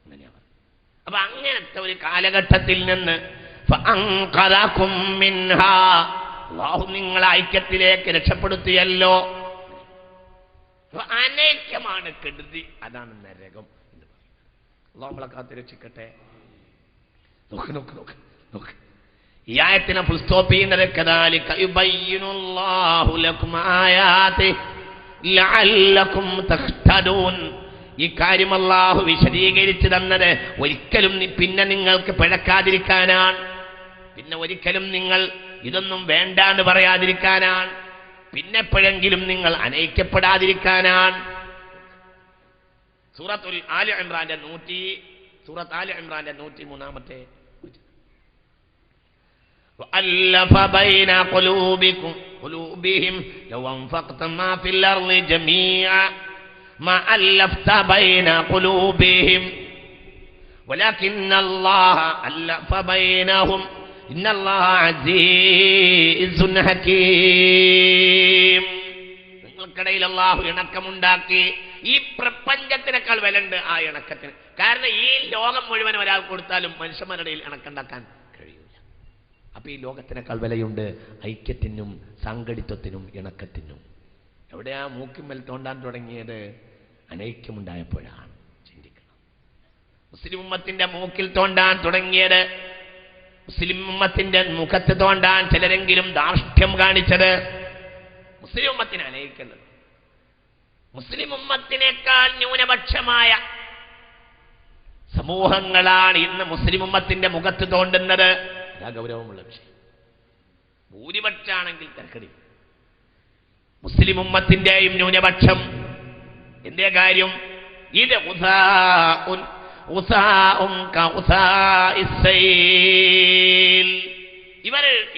[SPEAKER 1] അങ്ങനെയാ. അപ്പൊ അങ്ങനത്തെ ഒരു കാലഘട്ടത്തിൽ നിന്ന് അല്ലാഹു നിങ്ങളെ ഐക്യത്തിലേക്ക് രക്ഷപ്പെടുത്തിയല്ലോ. അനൈക്യമാണ് കെടുതി. അതാണ് നരകം എന്ന് പറയുന്നത്. അല്ലാഹു നമ്മളെ കാത്ത് രക്ഷിക്കട്ടെ. നോക്ക് ഈ ആയത്തിനെ ഫുൾ സ്റ്റോപ്പ് ചെയ്യുന്നത് കദാലിക യുബയ്യിനുല്ലാഹു ലക്കും ആയാതി ലഅല്ലക്കും തഹ്തദൂൻ. ഈ കാര്യം അല്ലാഹു വിശദീകരിച്ചു തന്നത് ഒരിക്കലും പിന്നെ നിങ്ങൾക്ക് പിഴക്കാതിരിക്കാനാണ്, പിന്നെ ഒരിക്കലും നിങ്ങൾ ഇതൊന്നും വേണ്ടാന്ന് പറയാതിരിക്കാനാണ്, പിന്നെപ്പോഴെങ്കിലും നിങ്ങൾ അനയിക്കപ്പെടാതിരിക്കാനാണ്. സൂറത്തുൽ ആലി ഇംറാന്റെ 103-ാമത്തെ وألف بين قلوبهم لو أنفقت ما في الأرض جميعا ما ألفت بين قلوبهم ولكن الله ألف بينهم إن الله عزيز حكيم. നിങ്ങൾക്കിടയിൽ അല്ലാഹു ഇണക്കമുണ്ടാക്കി. ഈ പ്രപഞ്ചത്തിനേക്കാൾ വിലയുണ്ട് ആ ഇണക്കത്തിന്. കാരണം ഈ ലോകം മുഴുവൻ ഒരാൾ കൊടുത്താലും മനുഷ്യന്മാരുടെ ഇടയിൽ ഇണക്കുണ്ടാക്കാൻ കഴിയില്ല. അപ്പൊ ഈ ലോകത്തിനേക്കാൾ വിലയുണ്ട് ഐക്യത്തിനും സംഘടിത്വത്തിനും ഇണക്കത്തിനും. എവിടെയാ മൂക്കിന്മേൽ തോണ്ടാൻ തുടങ്ങിയത്? അനൈക്യമുണ്ടായപ്പോഴാണ്. ചിന്തിക്കണം. മുസ്ലിം ഉമ്മത്തിന്റെ മൂക്കിൽ തോണ്ടാൻ തുടങ്ങിയത്, മുസ്ലിം ഉമ്മത്തിന്റെ മുഖത്ത് തോണ്ടാൻ ചിലരെങ്കിലും ധാർഷ്ട്യം കാണിച്ചത് മുസ്ലിം ഉമ്മത്തിനെ അനയിക്കുന്നത്. മുസ്ലിം ഉമ്മത്തിനേക്കാൾ ന്യൂനപക്ഷമായ സമൂഹങ്ങളാണ് ഇന്ന് മുസ്ലിം ഉമ്മത്തിന്റെ മുഖത്ത് തോണ്ടുന്നത്. അതാ ഗൗരവമുള്ള വിഷയം. ഭൂരിപക്ഷാണെങ്കിൽ തിരക്കടി. മുസ്ലിം ഉമ്മത്തിന്റെയും ന്യൂനപക്ഷം എന്തേ കാര്യം? ഇത്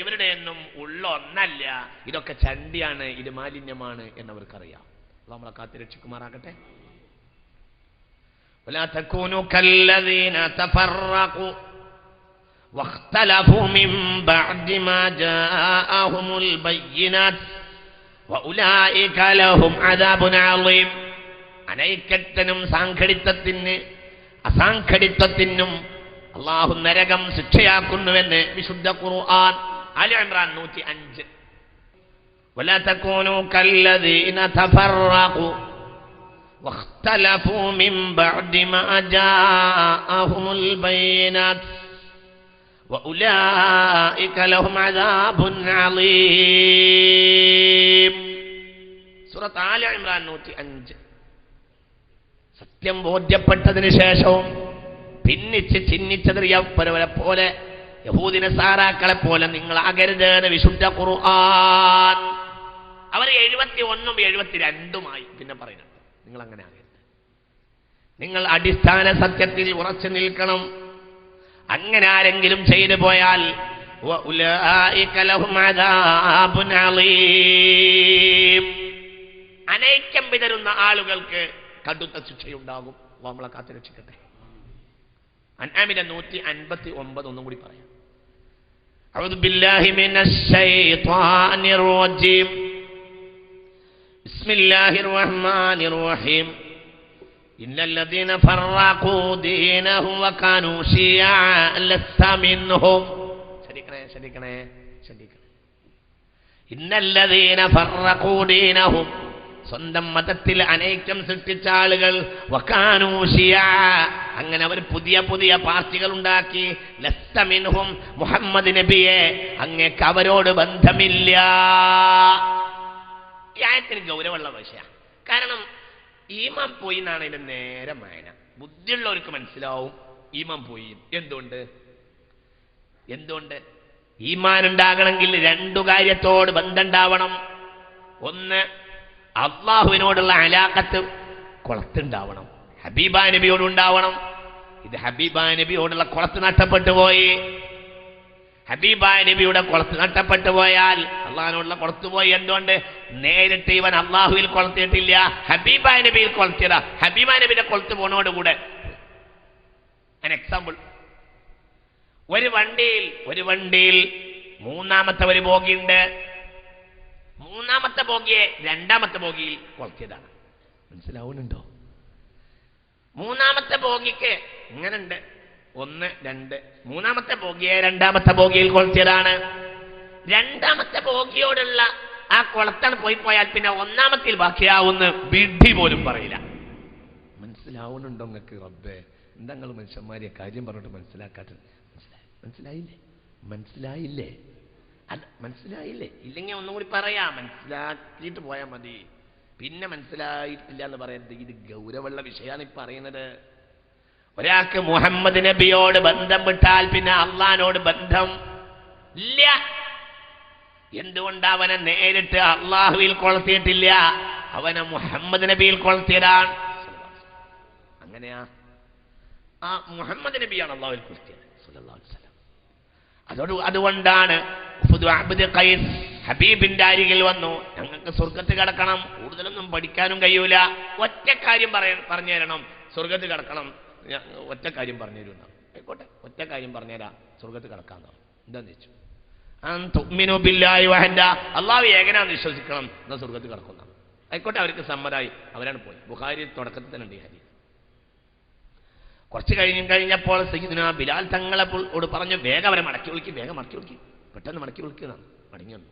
[SPEAKER 1] ഇവരുടെ ഒന്നും ഉള്ള ഒന്നല്ല, ഇതൊക്കെ ചണ്ടിയാണ്, ഇത് മാലിന്യമാണ് എന്നവർക്കറിയാം. നമ്മളെ കാത്ത് രക്ഷിക്കുമാറാകട്ടെ. ولا تكونوا كالذين تفرقوا واختلفوا من بعد ما جاءهم البينات وأولئك لهم عذاب عظيم. അനൈക്യത്തിനും അസാംഘടിത്വത്തിനും അല്ലാഹു നരകം ശിക്ഷയാക്കുന്നുവെന്ന് വിശുദ്ധ ഖുർആൻ ആലി ഇംറാൻ 105. ولا تكونوا كالذين تفرقوا واختلفوا من بعد ما جاءهم البينات وأولئك لهم عذاب عظيم. സൂറത്ത് ആലി ഇംറാൻ 105. സത്യം ബോധ്യപ്പെട്ടതിന് ശേഷവും ഭിന്നിച്ച് ചിഹ്നിച്ചെറിയപ്പെട്ടവരെ പോലെ യഹൂദി നസാറാക്കളെ പോലെ നിങ്ങൾ ആകരുതെന്ന് വിശുദ്ധ ഖുർആൻ. അവർ 71ഉം 72ഉമായി പിന്നെ പറയുന്നുണ്ട്. നിങ്ങൾ അങ്ങനെ ആകരുത്. നിങ്ങൾ അടിസ്ഥാന സത്യത്തിൽ ഉറച്ചു നിൽക്കണം. അങ്ങനെ ആരെങ്കിലും ചെയ്തു പോയാൽ അനൈക്യം വിതരുന്ന ആളുകൾക്ക് കടുത്ത ശിക്ഷയുണ്ടാകും. നമ്മളെ കാത്തു രക്ഷിക്കട്ടെ. അൻആമിലെ 159 ഒന്നും കൂടി പറയാം. അഊദു ബില്ലാഹി മിനശ് ശൈത്വാനിർ റജീം. ബിസ്മില്ലാഹിർ റഹ്മാനിർ റഹീം. ഇന്നല്ലദീന ഫറഖൂ ദീനഹും വകാനൂ ശിയഅ ലസ്ത മിൻഹും. ശ്രദ്ധിക്കണേ. ഇന്നല്ലദീന ഫറഖൂ ദീനഹും, സ്വന്തം മതത്തിൽ അനൈക്യം സൃഷ്ടിച്ച ആളുകൾ, വകാനൂ ശിയഅ, അങ്ങനെ അവർ പുതിയ പാർട്ടികൾ ഉണ്ടാക്കി. ലസ്ത മിൻഹും, മുഹമ്മദ് നബിയെ അങ്ങേക്ക് അവരോട് ബന്ധമില്ല. ഈ ആയത്തിന് ഗൗരവമുള്ള വിഷയ. കാരണം ഈമാൻ പോയി എന്നാണ് ഇതിന്റെ നേരെ മായന. ബുദ്ധിയുള്ളവർക്ക് മനസ്സിലാവും ഈമാൻ പോയി. എന്തുകൊണ്ട്? ഈമാൻ ഉണ്ടാകണമെങ്കിൽ 2 കാര്യത്തോട് ബന്ധമുണ്ടാവണം. ഒന്ന്, അള്ളാഹുവിനോടുള്ള അലാഖത്ത് കുളത്തുണ്ടാവണം, ഹബീബാ നബിയോട് ഉണ്ടാവണം. ഇത് ഹബീബാ നബിയോടുള്ള കുളത്ത് നഷ്ടപ്പെട്ടു പോയി. ഹബീബാ നബിയുടെ കുളത്ത് നഷ്ടപ്പെട്ടു പോയാൽ അള്ളാഹിനോടുള്ള കുളത്ത് പോയി. എന്തുകൊണ്ട്? നേരിട്ട് ഇവൻ അള്ളാഹുവിൽ കൊളത്തിയിട്ടില്ല, ഹബീബാ നബിയിൽ കൊളത്തിയതാ. ഹബീബാ നബിയുടെ കൊളത്ത് പോണോടുകൂടെ എക്സാമ്പിൾ, ഒരു വണ്ടിയിൽ 3ാമത്തെ ഒരു ബോഗിയുണ്ട്. 3ാമത്തെ ബോഗിയെ 2ാമത്തെ ബോഗിയിൽ കൊളത്തിയതാണ്. മനസ്സിലാവുന്നുണ്ടോ? 3ാമത്തെ ബോഗിക്ക് ഇങ്ങനുണ്ട് 1, 2. 3ാമത്തെ ബോഗിയെ 2ാമത്തെ ബോഗിയിൽ കൊളത്തിയതാണ്. 2ാമത്തെ ബോഗിയോടുള്ള ആ കൊളത്താണ് പോയാൽ പിന്നെ 1ാമത്തിൽ ബാക്കിയാവുന്ന വിഡ്ഢി പോലും പറയില്ല. മനസ്സിലാവുന്നുണ്ടോ നിങ്ങൾക്ക്? റബ്ബേ, എന്താ നിങ്ങൾ മനുഷ്യന്മാരെ കാര്യം പറഞ്ഞിട്ട് മനസ്സിലാക്കാത്തത്? മനസ്സിലായില്ലേ? ഇല്ലെങ്കിൽ ഒന്നും കൂടി പറയാം. മനസ്സിലാക്കിയിട്ട് പോയാൽ മതി. പിന്നെ മനസ്സിലായിട്ടില്ല എന്ന് പറയരുത്. ഇത് ഗൗരവമുള്ള വിഷയമാണ് ഈ പറയുന്നത്. ഒരാൾക്ക് മുഹമ്മദ് നബിയോട് ബന്ധം വിട്ടാൽ പിന്നെ അള്ളാഹിനോട് ബന്ധം ഇല്ല. എന്തുകൊണ്ട്? അവനെ നേരിട്ട് അള്ളാഹുവിൽ കൊളത്തിയിട്ടില്ല, അവനെ മുഹമ്മദ് നബിയിൽ കൊളത്തിയതാണ്. അങ്ങനെയാ? ആ മുഹമ്മദ് നബിയാണ് അള്ളാഹുവിൽ കൊളത്തിയത് സല്ലല്ലാഹു അലൈഹി വസല്ലം. അതുകൊണ്ടാണ് ഹബീബിന്റെ അരികിൽ വന്നു, ഞങ്ങൾക്ക് സ്വർഗത്ത് കിടക്കണം, കൂടുതലൊന്നും പഠിക്കാനും കഴിയൂല, ഒറ്റ കാര്യം പറഞ്ഞു തരണം, സ്വർഗത്ത് കിടക്കണം, ഒറ്റ കാര്യം പറഞ്ഞു തരുന്ന. ആയിക്കോട്ടെ, ഒറ്റ കാര്യം പറഞ്ഞുതരാം, സ്വർഗത്ത് കിടക്കാന്നോ. എന്താന്ന് വെച്ചു? അള്ളാഹു ഏകനാന്ന് വിശ്വസിക്കണം, എന്നാ സ്വർഗത്ത് കിടക്കുന്ന. ആയിക്കോട്ടെ, അവർക്ക് സമ്മതമായി, അവരാണ് പോയി. ബുഖാരി തുടക്കത്തിൽ തന്നെ ഉണ്ട് ഈ ഹദീസ്. കുറച്ച് കഴിഞ്ഞപ്പോൾ സയ്യിദുനാ ബിലാൽ തങ്ങളോട് പറഞ്ഞു, വേഗം അവരെ മടക്കി വിളിക്കും, വേഗം മടക്കി വിളിക്കും, പെട്ടെന്ന് മടക്കി വിളിക്കുന്നതാണ്. മടങ്ങി വന്നു.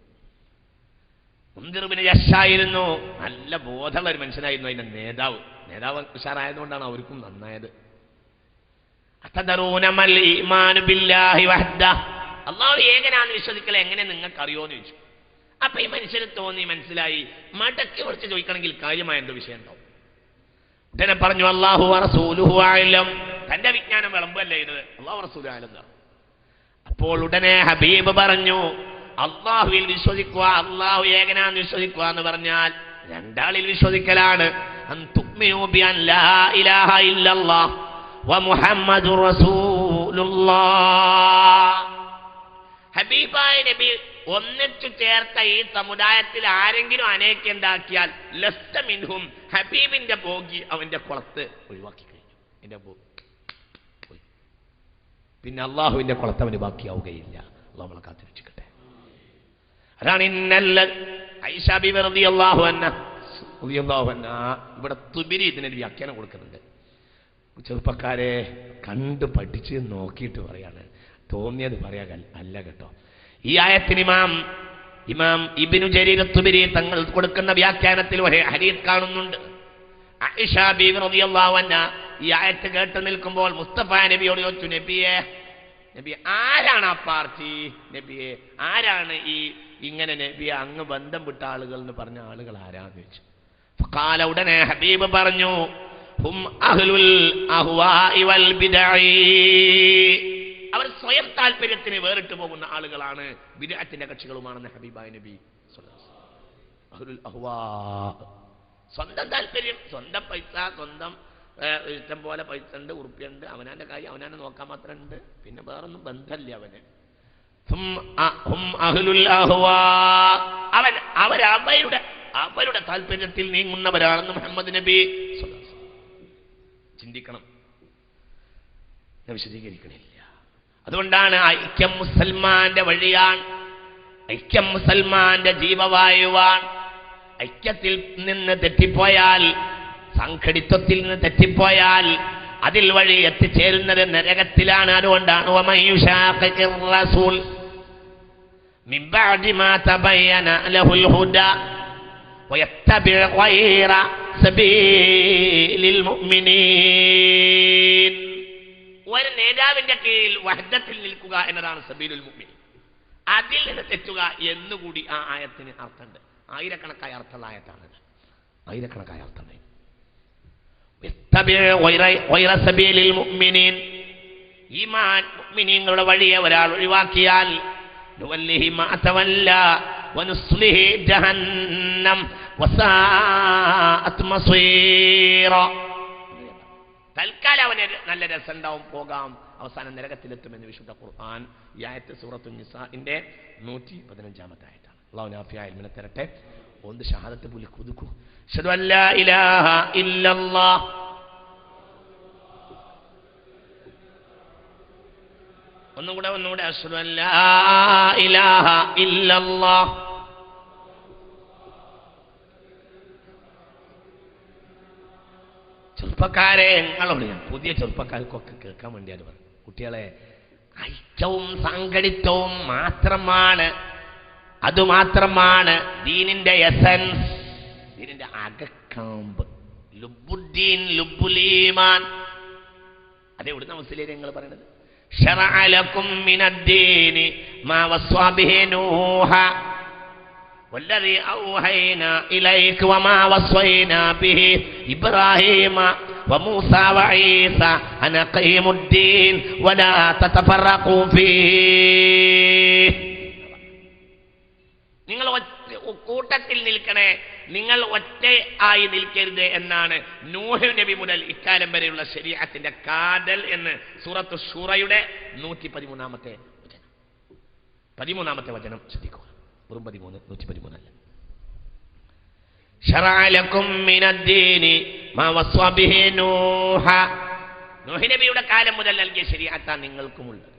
[SPEAKER 1] മുൻദിർ ഇബ്നു യഹ്ശായിരുന്നു, നല്ല ബോധമുള്ള ഒരു മനുഷ്യനായിരുന്നു അതിന്റെ നേതാവ് ഉഷാറായതുകൊണ്ടാണ് അവർക്കും നന്നായത്. അള്ളാഹു ഏകനാന്ന് വിശ്വസിക്കൽ എങ്ങനെ നിങ്ങൾക്ക് അറിയോന്ന് ചോദിച്ചു. അപ്പൊ ഈ മനുഷ്യന് തോന്നി, മനസ്സിലായി, മടക്കി വിളിച്ച് ചോദിക്കണമെങ്കിൽ കാര്യമായ എന്തോ വിഷയം ഉണ്ടാവും. ഉടനെ പറഞ്ഞു, അല്ലാഹു വറസൂലുഹു അഅലം, തന്റെ വിജ്ഞാനം വിളമ്പല്ലേ ഇത്, അല്ലാഹു റസൂലുഹു അഅലം. അപ്പോൾ ഉടനെ ഹബീബ് പറഞ്ഞു, അള്ളാഹുവിൽ വിശ്വസിക്കുക, അള്ളാഹു ഏകനാന്ന് വിശ്വസിക്കുക എന്ന് പറഞ്ഞാൽ രണ്ടാളിൽ വിശ്വസിക്കലാണ്. അൻ തുഅ്മിനു ബി അൻ ലാ ഇലാഹ ഇല്ലല്ലാഹ് വ മുഹമ്മദുർ റസൂലുള്ളാഹ്. ഹബീബായ നബി ഒന്നിച്ചു ചേർത്ത ഈ സമുദായത്തിൽ ആരെങ്കിലും അനേക്കുണ്ടാക്കിയാൽ ലസ്ത മിൻഹും, ഹബീബിന്റെ ബോഗി അവന്റെ കുളത്ത് ഒഴിവാക്കി കഴിഞ്ഞു. എന്റെ പോയി, പിന്നെ അള്ളാഹുവിന്റെ കുളത്ത് അവന് ബാക്കിയാവുകയില്ല. അള്ളാഹു നമ്മളെ കാത്തിരക്ഷിക്കട്ടെ. അതാണ് ഐഷ ബിബി റളിയല്ലാഹു അൻഹ ഇവിടെ തുബിരി ഇതിനൊരു വ്യാഖ്യാനം കൊടുക്കുന്നുണ്ട്. ചെറുപ്പക്കാരെ, കണ്ടു പഠിച്ച് നോക്കിയിട്ട് പറയാണ്, തോന്നിയത് പറയാ അല്ല കേട്ടോ. ഈ ആയത്തിന് ഇമാം ഇബ്നു ജരീർ തുബിരി തങ്ങൾ കൊടുക്കുന്ന വ്യാഖ്യാനത്തിൽ ഒരു ഹദീസ് കാണുന്നുണ്ട്. ആയിഷ ബിബി റളിയല്ലാഹു അൻഹ ഈ ആയത്ത് കേട്ട് നിൽക്കുമ്പോൾ മുസ്തഫ നബിയോട് ചോദിച്ചു, നബിയെ ആരാണ് ആ പാർട്ടി? നബിയെ ആരാണ് ഇങ്ങനെ നബിയെ അങ്ങ് ബന്ധം വിട്ട ആളുകൾ എന്ന് പറഞ്ഞ ആളുകൾ ആരാന്ന് ചോദിച്ചു. ഫഖാല, ഉടനെ ഹബീബ് പറഞ്ഞു, ഹും അഹ്ലുൽ അഹ്വാഇ വൽ ബിദ്അഇ, അവർ സ്വയം താല്പര്യത്തിന് വേറിട്ട് പോകുന്ന ആളുകളാണ്, ബിദ്അത്തിന്റെ കക്ഷികളുമാണെന്ന് ഹബീബായ നബി സ്വല്ലല്ലാഹു അലൈഹി വസല്ലം. അഹ്ലുൽ അഹ്വാ, സ്വന്തം താല്പര്യം, സ്വന്തം പൈസ, സ്വന്തം ഇഷ്ടം പോലെ പൈസ ഉണ്ട്, ഉറുപ്പ്യുണ്ട്, അവനാന്റെ കാര്യം അവനാനെ നോക്കാൻ മാത്രം ഉണ്ട്, പിന്നെ വേറൊന്നും ബന്ധമില്ല അവന്. അവരുടെ താല്പര്യത്തിൽ നീങ്ങുന്നവരാണെന്ന് മുഹമ്മദ് നബി ചിന്തിക്കണം. ഞാൻ വിശദീകരിക്കണില്ല. അതുകൊണ്ടാണ് ഐക്യം മുസൽമാന്റെ വഴിയാണ്, ഐക്യം മുസൽമാന്റെ ജീവവായുവാൻ. ഐക്യത്തിൽ നിന്ന് തെറ്റിപ്പോയാൽ, സംഘടിത്വത്തിൽ നിന്ന് തെറ്റിപ്പോയാൽ അതിൽ വഴി എത്തിച്ചേരുന്നത് നരകത്തിലാണ്. അതുകൊണ്ടാണ് വമയുശാഖിർ റസൂൽ മിൻ ബഅദി മാ തബയ്യന ലഹുൽ ഹുദാ വയത്തബി ഗൈറ സബീലിൽ മുഅ്മിനീൻ. ഒരു നേതാവിന്റെ കീഴിൽ വഹ്ദത്തിൽ നിൽക്കുക എന്നതാണ് സബീലുൽ മുഅ്മിനീൻ. അതിൽ നിന്ന് തെറ്റുക എന്നുകൂടി ആ ആയത്തിന് അർത്ഥമുണ്ട്. ആയിരക്കണക്കായ അർത്ഥമുള്ള ആയത്താണത്, ആയിരക്കണക്കായ അർത്ഥമുണ്ട്. ഈമാൻ മുഅ്മിനീങ്ങളുടെ വഴിയെ ഒരാൾ ഒഴിവാക്കിയാൽ നുവല്ലിഹി മാ തവല്ല വനുസ്ലിഹി ജഹന്നം വസാഅത് മസീറ. തൽക്കാലം അവന് നല്ല രസമുണ്ടാവും, പോകാം, അവസാനം നരകത്തിലെത്തുമെന്ന് വിശുദ്ധ ഖുർആൻ. ഈ ആയത്ത് സൂറത്തുൻ നിസാഇന്റെ 115-ാമത്തെ ആയത്താണ്. അല്ലാഹു നാഫിയായ ഇൽമിനെ തരട്ടെ. ഒന്ന് ഷഹാദത്ത് പുലി കുതുക്കു, അശ്ഹദു അൻ ലാ ഇലാഹ ഇല്ലല്ലാഹ്. ഒന്നുകൂടെ അശ്ഹദു അൻ ലാ ഇലാഹ ഇല്ലല്ലാഹ്. ചെറുപ്പക്കാരെ, നിങ്ങളോട് ഞാൻ പുതിയ ചെറുപ്പക്കാർക്കൊക്കെ കേൾക്കാൻ വേണ്ടിയാണ് പറഞ്ഞു. കുട്ടികളെ, ഐക്യവും സംഘടിത്വവും മാത്രമാണ്, അതുമാത്രമാണ് ദീനിന്റെ എസൻസ്, ദീനിന്റെ അകക്കാമ്പ്, ലുബ്ബുദ്ദീൻ ലുബ്ബുലീമാൻ. അതെവിടുന്ന മുസ്ലിം നിങ്ങൾ പറയുന്നത്? ശറഅ ലക്കും മിനദ്ദീനി മാ വസ്വാ ബിഹി നൂഹ വല്ലദീ ഔഹൈനാ ഇലൈക വമാ വസ്വൈനാ ബിഹി ഇബ്രാഹീമ വമൂസാ വഈസ അൻ അഖീമുദ്ദീൻ വലാ തതഫറഖൂ ഫീഹി. നിങ്ങൾ കൂട്ടത്തിൽ നിൽക്കണേ, നിങ്ങൾ ഒറ്റ ആയി നിൽക്കരുത് എന്നാണ് നൂഹ് നബി മുതൽ ഇക്കാലം വരെയുള്ള ശരീഅത്തിന്റെ കാതൽ എന്ന് സൂറത്തു ശൂറയുടെ 113-ാമത്തെ വചനം. 13-ാമത്തെ വചനം ശ്രദ്ധിക്കുക. വെറും 13, 113 അല്ല. ശറഅ ലക്കും മിനദ്ദീനി മാ വസ്വ ബിഹി നൂഹ. നൂഹ് നബിയുടെ കാലം മുതൽ നൽകിയ ശരീഅത്താണ് നിങ്ങൾക്കുമുള്ളത്.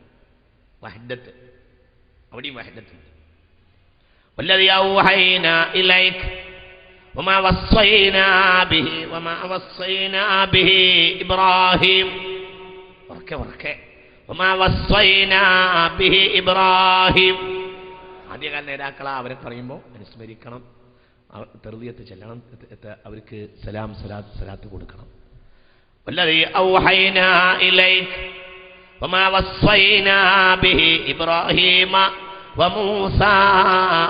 [SPEAKER 1] വഹ്ദത്ത്, അവിടെയും വഹ്ദത്തുണ്ട്. വല്ലദീ ഔഹൈനാ ഇലൈക വമാ വസ്വൈനാ ബിഹി ഇബ്രാഹീം. ഉറക്കെ വമാ വസ്വൈനാ ബിഹി ഇബ്രാഹീം. ആദ്യകാല നേതാക്കളാ, അവരെ പറയുമ്പോൾ അനുസ്മരിക്കണം, തർദിയത്ത് ചെല്ലണം, അവർക്ക് സലാം സലാത്ത് കൊടുക്കണം. വല്ലദീ ഔഹൈനാ ഇലൈക വമാ വസ്വൈനാ ബിഹി ഇബ്രാഹീമ വമൂസാ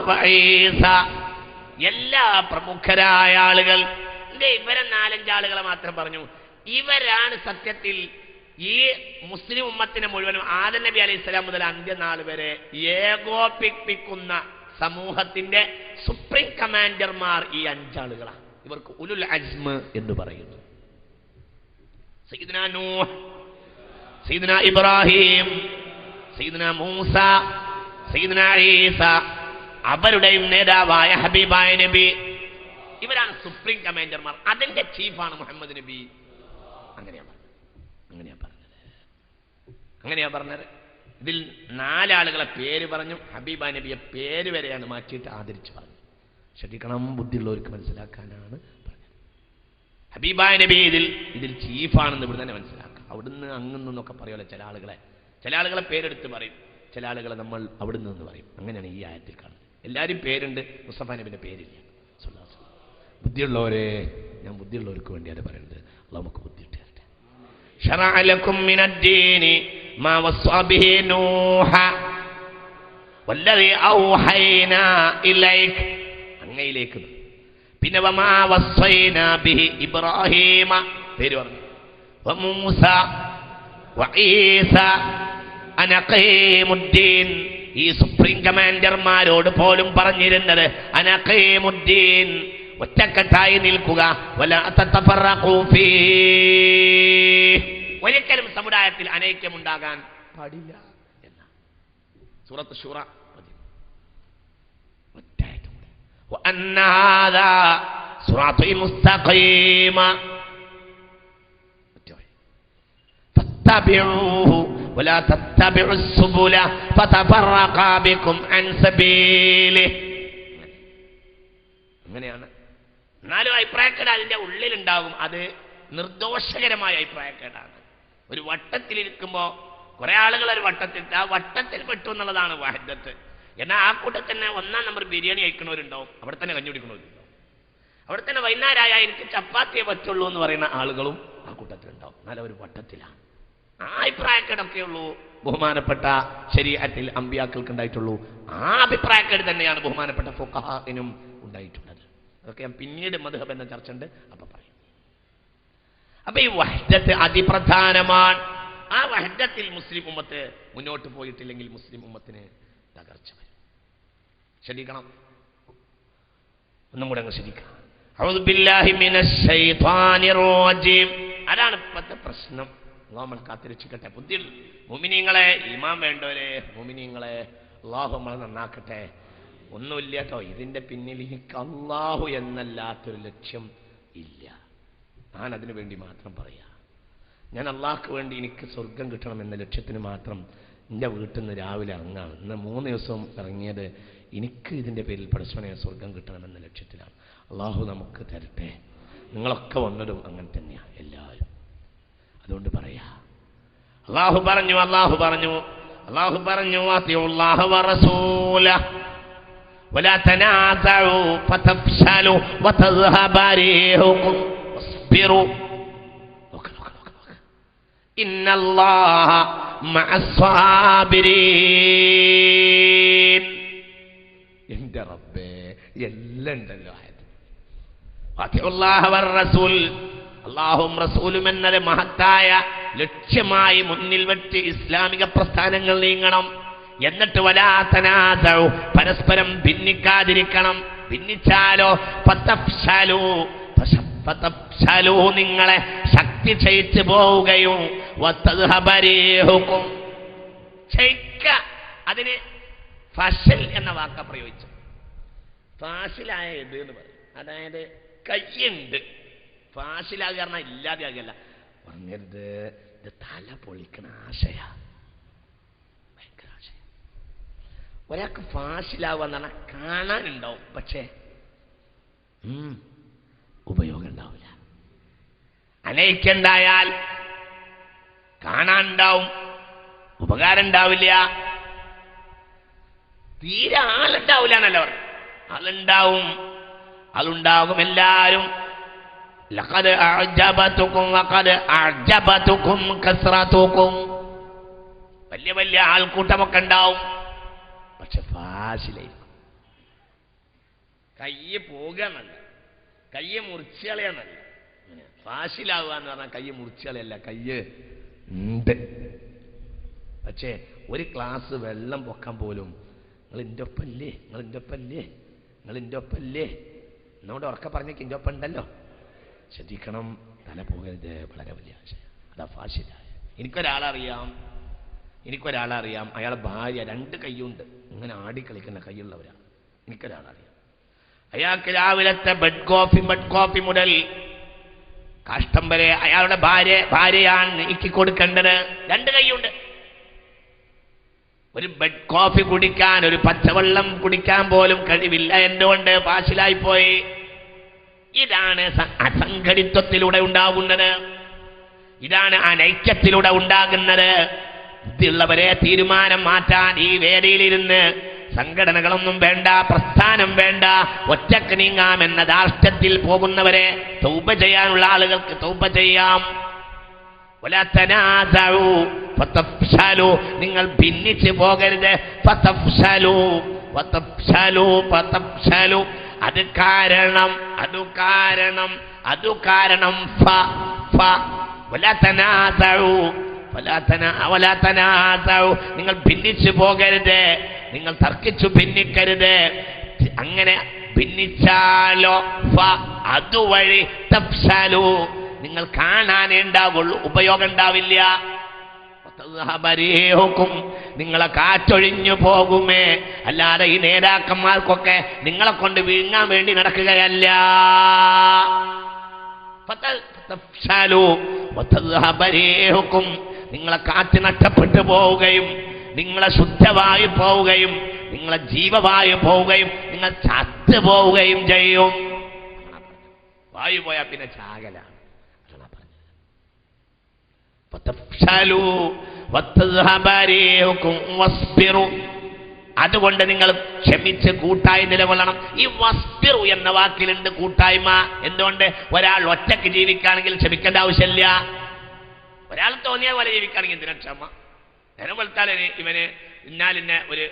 [SPEAKER 1] വഈസ. എല്ലാ പ്രമുഖരായ ആളുകൾ, ഇവരെ 4-5 ആളുകളെ മാത്രം പറഞ്ഞു. ഇവരാണ് സത്യത്തിൽ ഈ മുസ്ലിം ഉമ്മത്തിനെ മുഴുവനും ആദം നബി അലൈഹിസ്സലാം മുതൽ അന്ത്യനാൾ വരെ ഏകോപിപ്പിക്കുന്ന സമൂഹത്തിന്റെ സുപ്രീം കമാൻഡർമാർ ഈ 5 ആളുകളാണ്. ഇവർക്ക് ഉലുൽ അസ്മ് എന്ന് പറയുന്നു. സയ്യിദുനാ നൂഹ്, സയ്യിദുനാ ഇബ്രാഹിം, സയ്യിദുനാ മൂസ, സയ്യിദുനാ ഈസ, അവരുടെയും നേതാവായ ഹബീബായ നബി. ഇവരാണ് സുപ്രീം കമാൻഡർമാർ. അതിന്റെ ചീഫാണ് മുഹമ്മദ് നബി. അങ്ങനെയാ പറഞ്ഞത്. ഇതിൽ 4 ആളുകളെ പേര് പറഞ്ഞു. ഹബീബാ നബിയെ പേര് വരെയാണ് മാറ്റിയിട്ട് ആദരിച്ച് പറഞ്ഞു. ശ്രദ്ധിക്കണം, ബുദ്ധിയുള്ളവർക്ക് മനസ്സിലാക്കാനാണ് പറഞ്ഞത്. ഹബീബായ നബി ഇതിൽ ചീഫാണെന്ന് ഇവിടെ തന്നെ മനസ്സിലാക്കാം. അവിടുന്ന് അങ്ങുന്നൊക്കെ പറയുമല്ലോ ചില ആളുകളെ പേരെടുത്ത് പറയും, ചില ആളുകളെ നമ്മൾ അവിടുന്ന് എന്ന് പറയും. അങ്ങനെയാണ് ഈ ആയത്തിൽ കാണുന്നത്. എല്ലാവരും പേരുണ്ട്, മുസ്തഫ നബിന്റെ പേരില്ല. ബുദ്ധിയുള്ളവരെ, ഞാൻ ബുദ്ധിയുള്ളവർക്ക് വേണ്ടി അത് പറയുന്നത്. അല്ലാഹു നമുക്ക് ബുദ്ധി ഇട്ട് തരട്ടെ. ശറഅ ലക്കും മിനദ്ദീനി മാ വസ്വ ബിഹി നൂഹ വല്ലദീ ഔഹൈനാ ഇലൈക. അങ്ങയിലേക്ക്. പിന്നെ വമാ വസ്വൈനാ ബിഹി ഇബ്രാഹീമ, പേര് പറഞ്ഞു. വമൂസ വഈസ അൻ അഖീമുദ്ദീൻ. ഈ സുപ്രീം കമാൻഡർമാരോട് പോലും പറഞ്ഞിരുന്നത് അനഖീമുദ്ദീൻ, ഒറ്റക്കെട്ടായി നിൽക്കുക. വലാ തതഫറഖൂ ഫീഹി, ഒരിക്കലും സമുദായത്തിൽ അനൈക്യമുണ്ടാകാൻ പാടില്ല എന്ന സൂറത്ത് ശൂറ. വഅന്ന ഹാദാ സിറാത്തി മുസ്തഖീമ ഫത്തബിഊഹു വലാ തത്തബിഉ സുബുല ഫതഫറഖ ബികും അൻ സബീലിഹി. അങ്ങനെയാണ്. 4 അഭിപ്രായക്കേട് അതിന്റെ ഉള്ളിലുണ്ടാകും. അത് നിർദോഷകരമായ അഭിപ്രായക്കേടാണ്. ഒരു വട്ടത്തിലിരിക്കുമ്പോൾ കുറെ ആളുകൾ ഒരു വട്ടത്തിൽ, ആ വട്ടത്തിൽ പെട്ടു എന്നുള്ളതാണ് വഹദത്ത്. എന്നാൽ ആ കൂട്ടത്തിൽ തന്നെ 1-ാം നമ്പർ ബിരിയാണി കഴിക്കണവരുണ്ടാവും, അവിടെ തന്നെ കഞ്ഞി കുടിക്കണവരുണ്ടാവും, അവിടെ തന്നെ വൈകുന്നേരമായ എനിക്ക് ചപ്പാത്തിയെ പറ്റുള്ളൂ എന്ന് പറയുന്ന ആളുകളും ആ കൂട്ടത്തിലുണ്ടാവും. എന്നാലും ഒരു വട്ടത്തിലാണ്. ആ അഭിപ്രായക്കേടൊക്കെ ഉള്ളൂ ബഹുമാനപ്പെട്ട ശരീഅത്തിൽ അമ്പിയാക്കൾക്ക് ഉണ്ടായിട്ടുള്ളൂ. ആ അഭിപ്രായക്കേട് തന്നെയാണ് ബഹുമാനപ്പെട്ട ഫുഖഹാഇനും ഉണ്ടായിട്ടുള്ളത്. അതൊക്കെ ഞാൻ പിന്നീട് മദ്ഹബ് എന്ന ചർച്ച ഉണ്ട്, അപ്പൊ പറയും. അപ്പൊ ഈ വഹ്ദത്ത് അതിപ്രധാനമാണ്. ആ വഹ്ദത്തിൽ മുസ്ലിം ഉമ്മത്ത് മുന്നോട്ട് പോയിട്ടില്ലെങ്കിൽ മുസ്ലിം ഉമ്മത്തിന് തകർച്ച വരും. ശ്രദ്ധിക്കണം, ഒന്നും കൂടെ അങ്ങ് ശ്രദ്ധിക്കണം. അഊദു ബില്ലാഹി മിനശ് ശൈത്വാനിർ റജീം. അതാണ് ഇപ്പോഴത്തെ പ്രശ്നം. അല്ലാഹു കാത്തിരക്ഷിക്കട്ടെ. ബുദ്ധി മുഅ്മിനീങ്ങളെ, ഈമാൻ വേണ്ടവരെ, മുഅ്മിനീങ്ങളെ, അല്ലാഹു നമ്മളെ നന്നാക്കട്ടെ. ഒന്നുമില്ല കേട്ടോ, ഇതിന്റെ പിന്നിൽ എനിക്ക് അല്ലാഹു എന്നല്ലാത്തൊരു ലക്ഷ്യം ഇല്ല. ഞാൻ അതിനു വേണ്ടി മാത്രം പറയാ. ഞാൻ അള്ളാഹ്ക്ക് വേണ്ടി എനിക്ക് സ്വർഗം കിട്ടണം എന്ന ലക്ഷ്യത്തിന് മാത്രം എൻ്റെ വീട്ടിൽ നിന്ന് രാവിലെ ഇറങ്ങാണ്. ഇന്ന് 3 ദിവസം ഇറങ്ങിയത് എനിക്ക് ഇതിൻ്റെ പേരിൽ പടച്ചവനെ സ്വർഗം കിട്ടണമെന്ന ലക്ഷ്യത്തിലാണ്. അള്ളാഹു നമുക്ക് തരട്ടെ. നിങ്ങളൊക്കെ വന്നതും അങ്ങനെ തന്നെയാണ് എല്ലാവരും. അതുകൊണ്ട് പറയാ, അള്ളാഹു പറഞ്ഞു അത്തിയുല്ലാഹ വറസൂലഹു വലാ തനാസഉ ഫതഫ്ശലു വതദ്ഹബ റീഹുകും വസ്ബിറു ഇന്നല്ലാഹ മഅസ്സാബിരീൻ. എന്റെ റബ്ബേ എല്ലാം ഉണ്ടല്ലോ. അല്ലാഹും റസൂലും എന്നത് മഹത്തായ ലക്ഷ്യമായി മുന്നിൽ വെച്ച് ഇസ്ലാമിക പ്രസ്ഥാനങ്ങൾ നീങ്ങണം. എന്നിട്ട് വലാ തനാസഉ, പരസ്പരം ഭിന്നിക്കാതിരിക്കണം. ഭിന്നിച്ചാലോ ഫതഫ്ശലൂ, നിങ്ങളെ ശക്തി ക്ഷയിച്ചു പോവുകയും വതദ്ഹബ റീഹുകും, അതിന് ഫശൽ എന്ന വാക്ക പ്രയോഗിച്ചു. ഫാസിലായ ഇത് എന്ന് പറയും. അതായത് കയ്യുണ്ട്, ഫാസിലാകുക പറഞ്ഞാൽ ഇല്ലാതെ ആകുകയല്ല. പറഞ്ഞത് ഇത് തല പൊളിക്കണ ആശയാ, ഭയങ്കര ആശയ. ഒരാൾക്ക് ഫാസിലാവുക എന്ന് പറഞ്ഞാൽ കാണാനുണ്ടാവും, പക്ഷേ ഉപയോഗം ഉണ്ടാവില്ല. അനൈക്യുണ്ടായാൽ കാണാനുണ്ടാവും, ഉപകാരം ഉണ്ടാവില്ല. തീരെ ആളുണ്ടാവില്ല എന്നല്ല പറഞ്ഞു. ആളുണ്ടാവും, ആളുണ്ടാകും എല്ലാവരും. ലഖദ് അഅജബതുകും വഖദ് അഅജബതുകും കസ്റതുകും, വലിയ വലിയ ആൾക്കൂട്ടമൊക്കെ ഉണ്ടാവും, പക്ഷെ ഫാസിലായിരിക്കും. കയ്യ് പോകുകയെന്നല്ല, കയ്യ് മുറിച്ചുകളയാന്നല്ല. ഫാസിലാവുക എന്ന് പറഞ്ഞാൽ കയ്യ് മുറിച്ചുകളയല്ല, കയ്യ് ഉണ്ട്. പക്ഷേ ഒരു ഗ്ലാസ് വെള്ളം പൊക്കാൻ പോലും നിങ്ങൾ എൻ്റെ ഒപ്പല്ലേ, നിങ്ങൾ എൻ്റെ ഒപ്പല്ലേ, നിങ്ങൾ എൻ്റെ ഒപ്പല്ലേ എന്നോട് ഉറക്കെ പറഞ്ഞേക്ക് എൻ്റെ ഒപ്പം ഉണ്ടല്ലോ. ശ്രദ്ധിക്കണം, തല പോകരുത്. വളരെ വലിയ ആശയം. അതാ ഫാസിലായ. എനിക്കൊരാളറിയാം, അയാളെ ഭാര്യ 2 കൈയുണ്ട്, ഇങ്ങനെ ആടിക്കളിക്കുന്ന കൈയുള്ളവരാണ്. എനിക്കൊരാളറിയാം. അയാൾക്ക് രാവിലത്തെ ബെഡ് കോഫി മുതൽ കാഷ്ടം വരെ അയാളുടെ ഭാര്യയാണ് നീക്കി കൊടുക്കേണ്ടത്. 2 കൈയുണ്ട്. ഒരു ബെഡ് കോഫി കുടിക്കാൻ, ഒരു പച്ചവെള്ളം കുടിക്കാൻ പോലും കഴിവില്ല. എന്തുകൊണ്ട്? ഫാസിലായിപ്പോയി. ഇതാണ് അസംഘടിത്വത്തിലൂടെ ഉണ്ടാകുന്നത്, ഇതാണ് അനൈക്യത്തിലൂടെ ഉണ്ടാകുന്നത്. ബുദ്ധിയുള്ളവരെ തീരുമാനം മാറ്റാൻ ഈ വേദിയിലിരുന്ന് സംഘടനകളൊന്നും വേണ്ട, പ്രസ്ഥാനം വേണ്ട, ഒറ്റക്ക് നീങ്ങാമെന്ന ധാർഷ്ട്യത്തിൽ പോകുന്നവരെ തൗബ ചെയ്യാനുള്ള ആളുകൾക്ക് തൗബ ചെയ്യാം. വലാ തനാസഉ ഫതഫ്ശലു, നിങ്ങൾ ഭിന്നിച്ചു പോകരുത്. ഫതഫ്ശലു, അത് കാരണം വലാ തനാസഉ, നിങ്ങൾ ഭിന്നിച്ചു പോകരുത്, നിങ്ങൾ തർക്കിച്ചു ഭിന്നിക്കരുത്. അങ്ങനെ ഭിന്നിച്ചാലോ അതുവഴി തഫ്ശലു, നിങ്ങൾ കാണാനേ ഉണ്ടാവുള്ളൂ, ഉപയോഗം ഉണ്ടാവില്ല. നിങ്ങളെ കാറ്റൊഴിഞ്ഞു പോകുമേ, അല്ലാതെ ഈ നേതാക്കന്മാർക്കൊക്കെ നിങ്ങളെ കൊണ്ട് വിഴുങ്ങാൻ വേണ്ടി നടക്കുകയല്ല. നിങ്ങളെ കാറ്റ് നഷ്ടപ്പെട്ടു പോവുകയും, നിങ്ങളെ ശുദ്ധവായു പോവുകയും, നിങ്ങളെ ജീവവായു പോവുകയും, നിങ്ങൾ ചത്തു പോവുകയും ചെയ്യും. വായു പോയാൽ പിന്നെ ചാകലാണ്. അതുകൊണ്ട് നിങ്ങൾ ക്ഷമിച്ച് കൂട്ടായി നിലകൊള്ളണം. ഈ വസ്ബിറു എന്ന വാക്കിലുണ്ട് കൂട്ടായ്മ. എന്തുകൊണ്ട്? ഒരാൾ ഒറ്റക്ക് ജീവിക്കുകയാണെങ്കിൽ ക്ഷമിക്കേണ്ട ആവശ്യമില്ല. ഒരാൾ തോന്നിയ പോലെ ജീവിക്കുകയാണെങ്കിൽ എന്തിനാ ക്ഷമ? നേരം വെളുത്താൽ ഇവന് ഇന്നാലിന്നെ ഒരു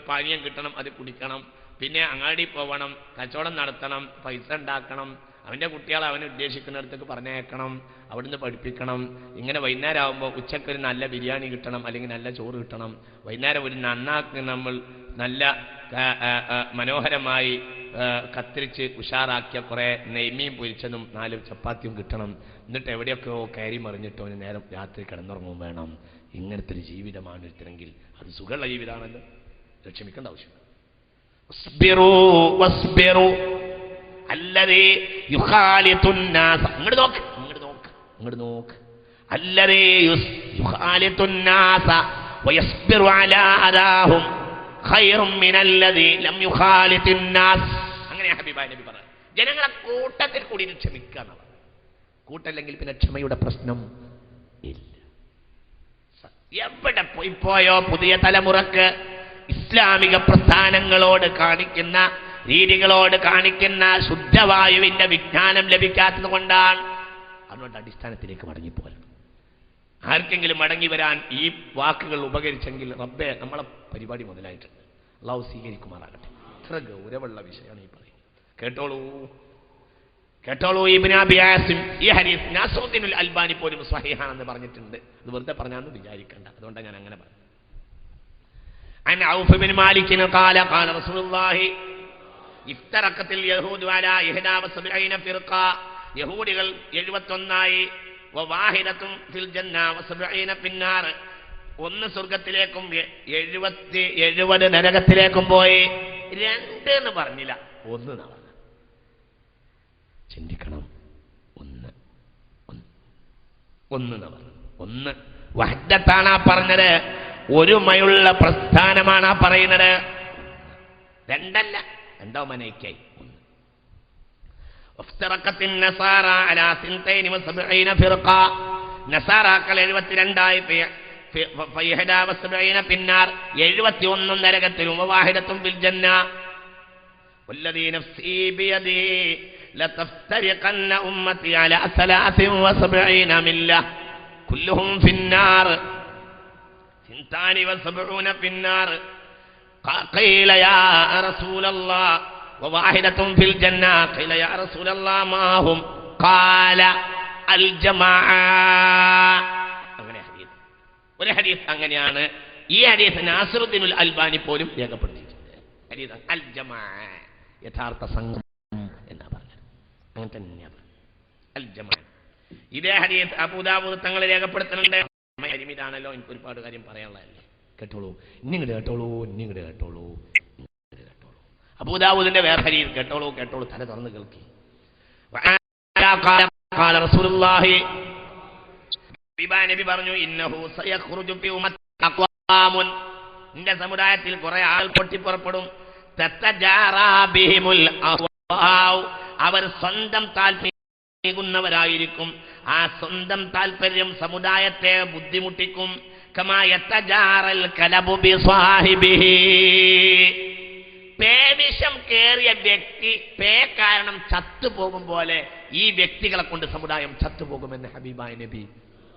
[SPEAKER 1] പാനീയം കിട്ടണം, അത് കുടിക്കണം, പിന്നെ അങ്ങാടി പോകണം, കച്ചവടം നടത്തണം, പൈസ ഉണ്ടാക്കണം, അവൻ്റെ കുട്ടികളെ അവന് ഉദ്ദേശിക്കുന്നിടത്തേക്ക് പറഞ്ഞേക്കണം, അവിടുന്ന് പഠിപ്പിക്കണം. ഇങ്ങനെ വൈകുന്നേരം ആകുമ്പോൾ ഉച്ചക്കൊരു നല്ല ബിരിയാണി കിട്ടണം, അല്ലെങ്കിൽ നല്ല ചോറ് കിട്ടണം. വൈകുന്നേരം ഒരു നന്നാക്കി നമ്മൾ നല്ല മനോഹരമായി കത്തിരിച്ച് ഉഷാറാക്കിയ കുറേ നെയ്മീൻ പൊരിച്ചതും 4 ചപ്പാത്തിയും കിട്ടണം. എന്നിട്ട് എവിടെയൊക്കെയോ കയറി മറിഞ്ഞിട്ടോ നേരം രാത്രി കിടന്നുറങ്ങും വേണം. ഇങ്ങനത്തെ ഒരു ജീവിതമാണ് എടുത്തെങ്കിൽ അത് സുഖമുള്ള ജീവിതമാണല്ലോ. ക്ഷമിക്കേണ്ട ആവശ്യം. അല്ലതേ യുഖാലിതുന്നാസ്, ഇങ്ങോട്ട് നോക്ക്. അല്ലതേ യുഖാലിതുന്നാസ വയസ്ബിറു അലാ അദാഹും ഖൈറും മിനല്ലദീ ലം യുഖാലിതുന്നാസ്. അങ്ങനെ ഹബീബായ നബി പറഞ്ഞു, ജനങ്ങളെ കൂട്ടത്തിൽ കൂടി ക്ഷമിക്കുക. കൂട്ടല്ലെങ്കിൽ പിന്നെ ക്ഷമയുടെ പ്രശ്നം ഇല്ല. എവിടെ പോയോ പുതിയ തലമുറക്ക് ഇസ്ലാമിക പ്രസ്ഥാനങ്ങളോട് കാണിക്കുന്ന രീതികളോട് കാണിക്കുന്ന ശുദ്ധവായുവിന്റെ വിജ്ഞാനം ലഭിക്കാത്തത് കൊണ്ടാണ്. അതുകൊണ്ട് അടിസ്ഥാനത്തിലേക്ക് മടങ്ങിപ്പോരണം. ആർക്കെങ്കിലും മടങ്ങി വരാൻ ഈ വാക്കുകൾ ഉപകരിച്ചെങ്കിൽ റബ്ബേ നമ്മളെ പരിപാടി മുതലായിട്ടുണ്ട്. അല്ലാഹു സ്വീകരിക്കുമാറാകട്ടെ. എത്ര ഗൗരവമുള്ള വിഷയമാണ് ഈ പറയുന്നത്. കേട്ടോളൂ കേട്ടോളൂ. ഇബ്നു അബി ആസിം ഈ ഹദീസ് നാസറുദ്ദീനുൽ അൽബാനി പോലും സ്വഹീഹാണെന്ന് പറഞ്ഞിട്ടുണ്ട്. അത് വെറുതെ പറഞ്ഞാന്ന് വിചാരിക്കണ്ട, അതുകൊണ്ടാണ് ഞാൻ അങ്ങനെ പറഞ്ഞത്. عن عوف بن مالك قال قال رسول الله افترقت اليهود على 71 فرقة. യഹൂദികൾ 71 വവാഹിദത്തും ഫിൽ ജന്ന വസബഈന ഫിന്നാർ. ഒന്ന് സ്വർഗ്ഗത്തിലേക്കും 70 നരകത്തിലേക്കും പോയി. 2 എന്ന് പറഞ്ഞില്ല, 1 എന്നാണ്. ചിന്തിക്കണം. 1 എന്ന് പറഞ്ഞു. 1 വഹ്ദത്താണ് പറഞ്ഞത്, ഒരുമയുള്ള പ്രസ്ഥാനമാണ് പറയുന്നത്. 2 അല്ല, 2 മനയ്ക്കായി. നസാറാക്കൾ 72 പിന്നാർ 71 നരകത്തിലും വവാഹിദത്തും ഫിൽ ജന്ന. വല്ലദീ നഫ്സീ ബിയദി ലതഫ്തരിഖന്ന ഉമ്മത്തി അലാ 73 മില്ല കുല്ലുഹും ഫിന്നാർ 72 ഫിന്നാർ. ഖീല യാ റസൂലല്ലാഹ് വവാഹിദത്തും ഫിൽ ജന്ന. ഖീല യാ റസൂലല്ലാഹ് മാഹും. ഖാല അൽ ജമാഅ. അങ്ങനെ ഹദീസ്, ഒരു ഹദീസ് അങ്ങനെയാണ്. ഈ ഹദീസ് നാസറുദ്ദീനുൽ അൽബാനി പോലും രേഖപ്പെടുത്തിയിട്ടുണ്ട്. ഹദീസ് അൽ ജമാഅ, യഥാർത്ഥ സംഘം എന്നാ പറഞ്ഞത്. അങ്ങനെ തന്നെയാണ് അൽ ജമാഅ. ഇതേ ഹദീസ് അബൂദാവൂദ് തങ്ങൾ രേഖപ്പെടുത്തുന്നുണ്ട്. ഇതാണല്ലോ, എനിക്ക് ഒരുപാട് കാര്യം പറയാനുള്ളതല്ലേ. കേട്ടോളൂ, ഇന്നിങ്ങോട്ട് കേട്ടോളൂ, ഇന്നിങ്ങോട്ട് കേട്ടോളൂ. അബൂദാവൂദിന്റെ വേറെ ഹദീസ് കേട്ടോളൂ, കേട്ടോളൂ, തല തുറന്ന് കേൾക്കി. നബി പറഞ്ഞു, ഇന്നഹു സയഖ്റുജു ഫി ഉമ്മത്തി അഖ്വാമുൻ. നിന്റെ സമുദായത്തിൽ കുറെ ആൾ പൊട്ടിപ്പുറപ്പെടും. തതജാറാ ബിഹിമുൽ അഹ്വാഉ. അവർ സ്വന്തം താൽപര്യമുള്ളവരായിരിക്കും. ആ സ്വന്തം താൽപര്യം സമുദായത്തെ ബുദ്ധിമുട്ടിക്കും. കമാ യതജാറൽ കലബു ബിസ്വാഹിബിഹി. പേവിഷം കേറിയ വ്യക്തി പേ കാരണം ചത്തുപോകും പോലെ ഈ വ്യക്തികളെ കൊണ്ട് സമുദായം ചത്തുപോകുമെന്ന് ഹബീബായ നബി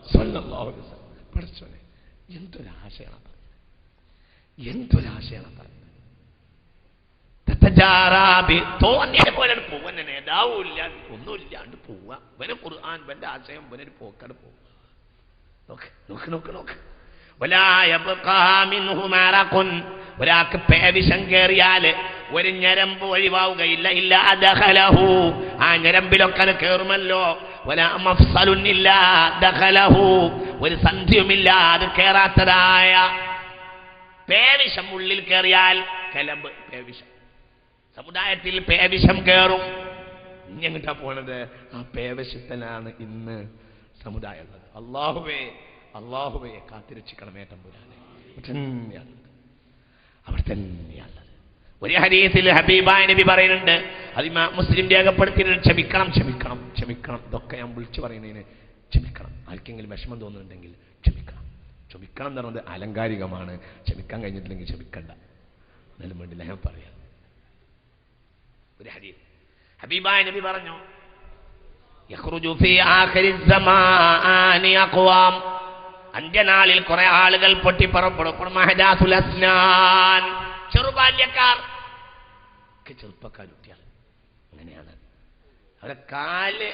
[SPEAKER 1] സല്ലല്ലാഹു അലൈഹി വസല്ലം. പഠിച്ചോനെ, എന്തൊരാശയാണ് പറഞ്ഞത്, എന്തൊരാശയാണ് പറഞ്ഞത്. തോന്നിയ പോലെ പോവാൻ നേതാവില്ല, ഒന്നുമില്ലാണ്ട് പോവുക. ഇവന് ഖുർആൻ, ഇവന്റെ ആശയം, ഇവനൊരു പോക്കാട് പോവുക. നോക്ക് നോക്ക് നോക്ക് നോക്ക്. ഒരാൾക്ക് പേവിഷം കേറിയാൽ ഒരു ഞരമ്പ് ഒഴിവാവുകയില്ല. ഇല്ല ദഖലഹു, ആ ഞരമ്പിലൊക്കെ കേറുമല്ലോ. വലാ മഫ്സലുൻ ഇല്ലാ ദഖലഹു, ഒരു സന്ധിയുമില്ല അത് കേറാത്തതായ പേവിഷം ഉള്ളിൽ കേറിയാൽ കലബ് പേവിഷം. സമുദായത്തിൽ പേവിഷം കേറും. ഇനി എങ്ങോട്ടാ പോണത്? ആ പേവിഷത്തിലാണ് ഇന്ന് സമുദായം ഉള്ളത്. അല്ലാഹുവേ, അല്ലാഹുവേ കാത്തിരക്ഷിക്കണമേ തമ്പുരാനെ. അവിടെ തന്നെയാണത്. ഒരു ഹദീസിൽ ഹബീബായ നബി പറയുന്നുണ്ട്, അത് മുസ്ലിം രേഖപ്പെടുത്തിയിട്ടുണ്ട്, ക്ഷമിക്കണം ക്ഷമിക്കണം ക്ഷമിക്കണം. ഇതൊക്കെ ഞാൻ വിളിച്ചു പറയുന്നതിന് ക്ഷമിക്കണം. ആർക്കെങ്കിലും വിഷമം തോന്നുന്നുണ്ടെങ്കിൽ ക്ഷമിക്കണം. ക്ഷമിക്കണം എന്ന് പറയുന്നത് അലങ്കാരികമാണ്. ക്ഷമിക്കാൻ കഴിഞ്ഞിട്ടില്ലെങ്കിൽ ക്ഷമിക്കണ്ട, എന്നാലും വേണ്ടില്ല ഞാൻ പറയാം. ഒരു ഹദീസ് ഹബീബായ നബി പറഞ്ഞു, യഖ്റുജു ഫീ ആഖിരി സമാനി അഖ്വാം. അന്ത്യനാളിൽ കുറെ ആളുകൾ പൊട്ടിപ്പുറപ്പെടും. മഹദാസുൽ അസ്നാൻ, ചെറുബാല്യക്കാർ, ചെറുപ്പക്കാർ, കുട്ടികൾ. അങ്ങനെയാണ്. അവരെ കാല്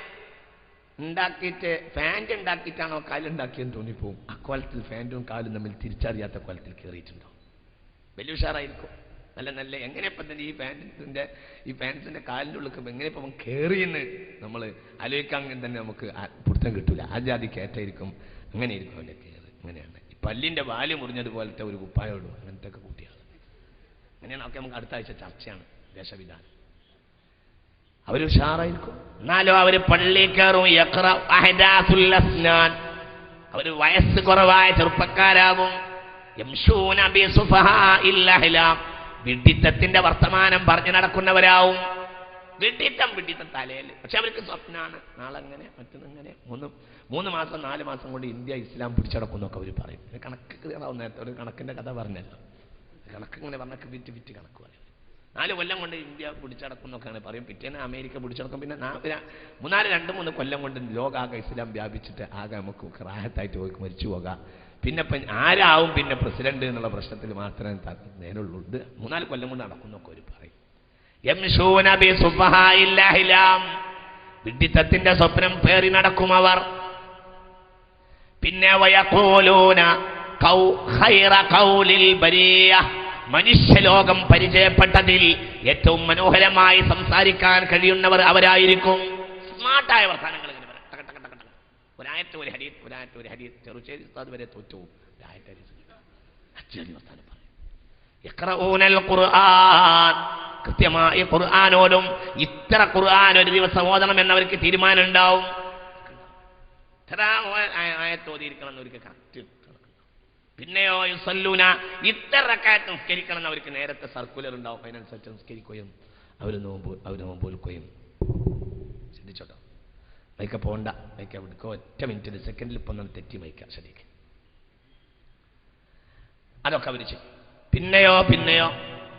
[SPEAKER 1] ഉണ്ടാക്കിയിട്ട് ഫാൻറ് ഉണ്ടാക്കിയിട്ടാണോ കാലുണ്ടാക്കിയെന്ന് തോന്നിപ്പോവും. അക്കോലത്തിൽ ഫാൻറ്റും കാലും തമ്മിൽ തിരിച്ചറിയാത്ത കോലത്തിൽ കയറിയിട്ടുണ്ടോ? വലിയ ഉഷാറായിരിക്കും. നല്ല നല്ല എങ്ങനെ ഇപ്പം തന്നെ ഈ പാൻസിന്റെ കാലിൻ്റെ ഉള്ളിൽ എങ്ങനെ ഇപ്പം കയറിയെന്ന് നമ്മൾ ആലോചിക്കാൻ തന്നെ നമുക്ക് പിടുത്തം കിട്ടൂല. ആ ജാതി കയറ്റായിരിക്കും. അങ്ങനെ ആയിരിക്കും അവൻ്റെ കയറ്. അങ്ങനെയാണ്. ഈ പല്ലിൻ്റെ വാല് മുറിഞ്ഞതുപോലത്തെ ഒരു കുപ്പായോടും അങ്ങനത്തെ ഒക്കെ കുട്ടികൾ. അങ്ങനെയാണ്. ഒക്കെ നമുക്ക് അടുത്ത ആഴ്ച ചർച്ചയാണ് ദേശവിധാനം. അവർ ഉഷാറായിരിക്കും. എന്നാലും അവർ പള്ളി കയറും. അവർ വയസ്സ് കുറവായ ചെറുപ്പക്കാരാകും. വിഡിത്തത്തിന്റെ വർത്തമാനം പറഞ്ഞു നടക്കുന്നവരാവും. വിഡിത്തം തലയിൽ. പക്ഷെ അവർക്ക് സ്വപ്നാണ്, നാളെ അങ്ങനെ മറ്റൊന്നിങ്ങനെ. 3 മാസം 4 മാസം കൊണ്ട് ഇന്ത്യ ഇസ്ലാം പിടിച്ചടക്കുന്നൊക്കെ അവർ പറയും. കണക്ക് ക്ലിയറാവും. നേരത്തെ ഒരു കണക്കിന്റെ കഥ പറഞ്ഞല്ലോ. കണക്ക് ഇങ്ങനെ പറഞ്ഞ വിറ്റ് കണക്ക് പറയും. 4 കൊല്ലം കൊണ്ട് ഇന്ത്യ പിടിച്ചടക്കുന്നൊക്കെയാണ് പറയും. പിറ്റേന്ന് അമേരിക്ക പിടിച്ചടക്കും. പിന്നെ 2-3 കൊല്ലം കൊണ്ട് ലോകാകെ ഇസ്ലാം വ്യാപിച്ചിട്ട് ആകെ നമുക്ക് റാഹത്തായിട്ട് പോയി മരിച്ചു പോകാം. പിന്നെ ആരാവും പിന്നെ പ്രസിഡന്റ് എന്നുള്ള പ്രശ്നത്തിൽ മാത്രമേ നേരുള്ളൂ. ഇത് 3-4 കൊല്ലം കൊണ്ട് നടക്കുന്നൊക്കെ അവർ പറയും. യംശൂന ബിസുഫഹാഇൽ അഹ്ലാം, വിഡ്ഢിത്തത്തിന്റെ സ്വപ്നം പേറി നടക്കും അവർ. പിന്നെ വയഖൂലൂന ഖൈറ ഖൗലിൽ ബരിയ, മനുഷ്യലോകം പരിചയപ്പെട്ടതിൽ ഏറ്റവും മനോഹരമായി സംസാരിക്കാൻ കഴിയുന്നവർ അവരായിരിക്കും. സ്മാർട്ടായ വർത്തമാനങ്ങൾ ഇങ്ങനെ പറയും. ടക ടക ടക ടക. ഒരായത്ത് ഒരു ഹദീസ്, ഒരായത്ത് ഒരു ഹദീസ്. ചെറുശ്ശേരി ഉസ്താദ് വരെ തോറ്റു. ഒരായത്ത് ഹദീസ് അജ്ജലി വർത്തമാനം പറയും. യഖറഊനൽ ഖുർആൻ, കൃത്യമായി ഖുർആനോടും ഇത്ര ഖുർആൻ ഒരു ദിവസം ഓതണം എന്നവർക്ക് തീരുമാനം ഉണ്ടാവും. ഇത്ര ആയത്ത് ഓതിയിരിക്കണം എന്നവർക്ക് കറക്റ്റ്. പിന്നെയോ യുസല്ലൂന, ഇത്ര റക്അത്ത് നിസ്കരിക്കണം എന്നവർക്ക് നേരത്തെ സർക്കുലർ ഉണ്ടാവും. അതിനനുസരിച്ച് നിസ്കരിക്കുകയും അവർ നോമ്പൊൽക്കുകയും. ചിന്തിച്ചോട്ടോ. മൈക്ക പോണ്ട, മൈക്ക എടുക്കോ, ഒറ്റ മിനിറ്റിൽ സെക്കൻഡിൽ ഇപ്പം ഒന്ന് തെറ്റി മൈക്ക ശരിക്ക്. അതൊക്കെ അവർ ചെയ്യും. പിന്നെയോ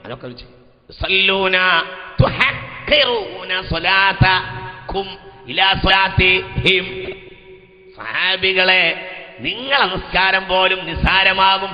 [SPEAKER 1] അതൊക്കെ അവർ ചെയ്യും. യുസല്ലൂന തുഹഖിറൂന സ്വലാതകും ഇലാ സ്വലാത്തിഹിം, സഹാബികളെ നിങ്ങളെ നിസ്കാരം പോലും നിസ്സാരമാകും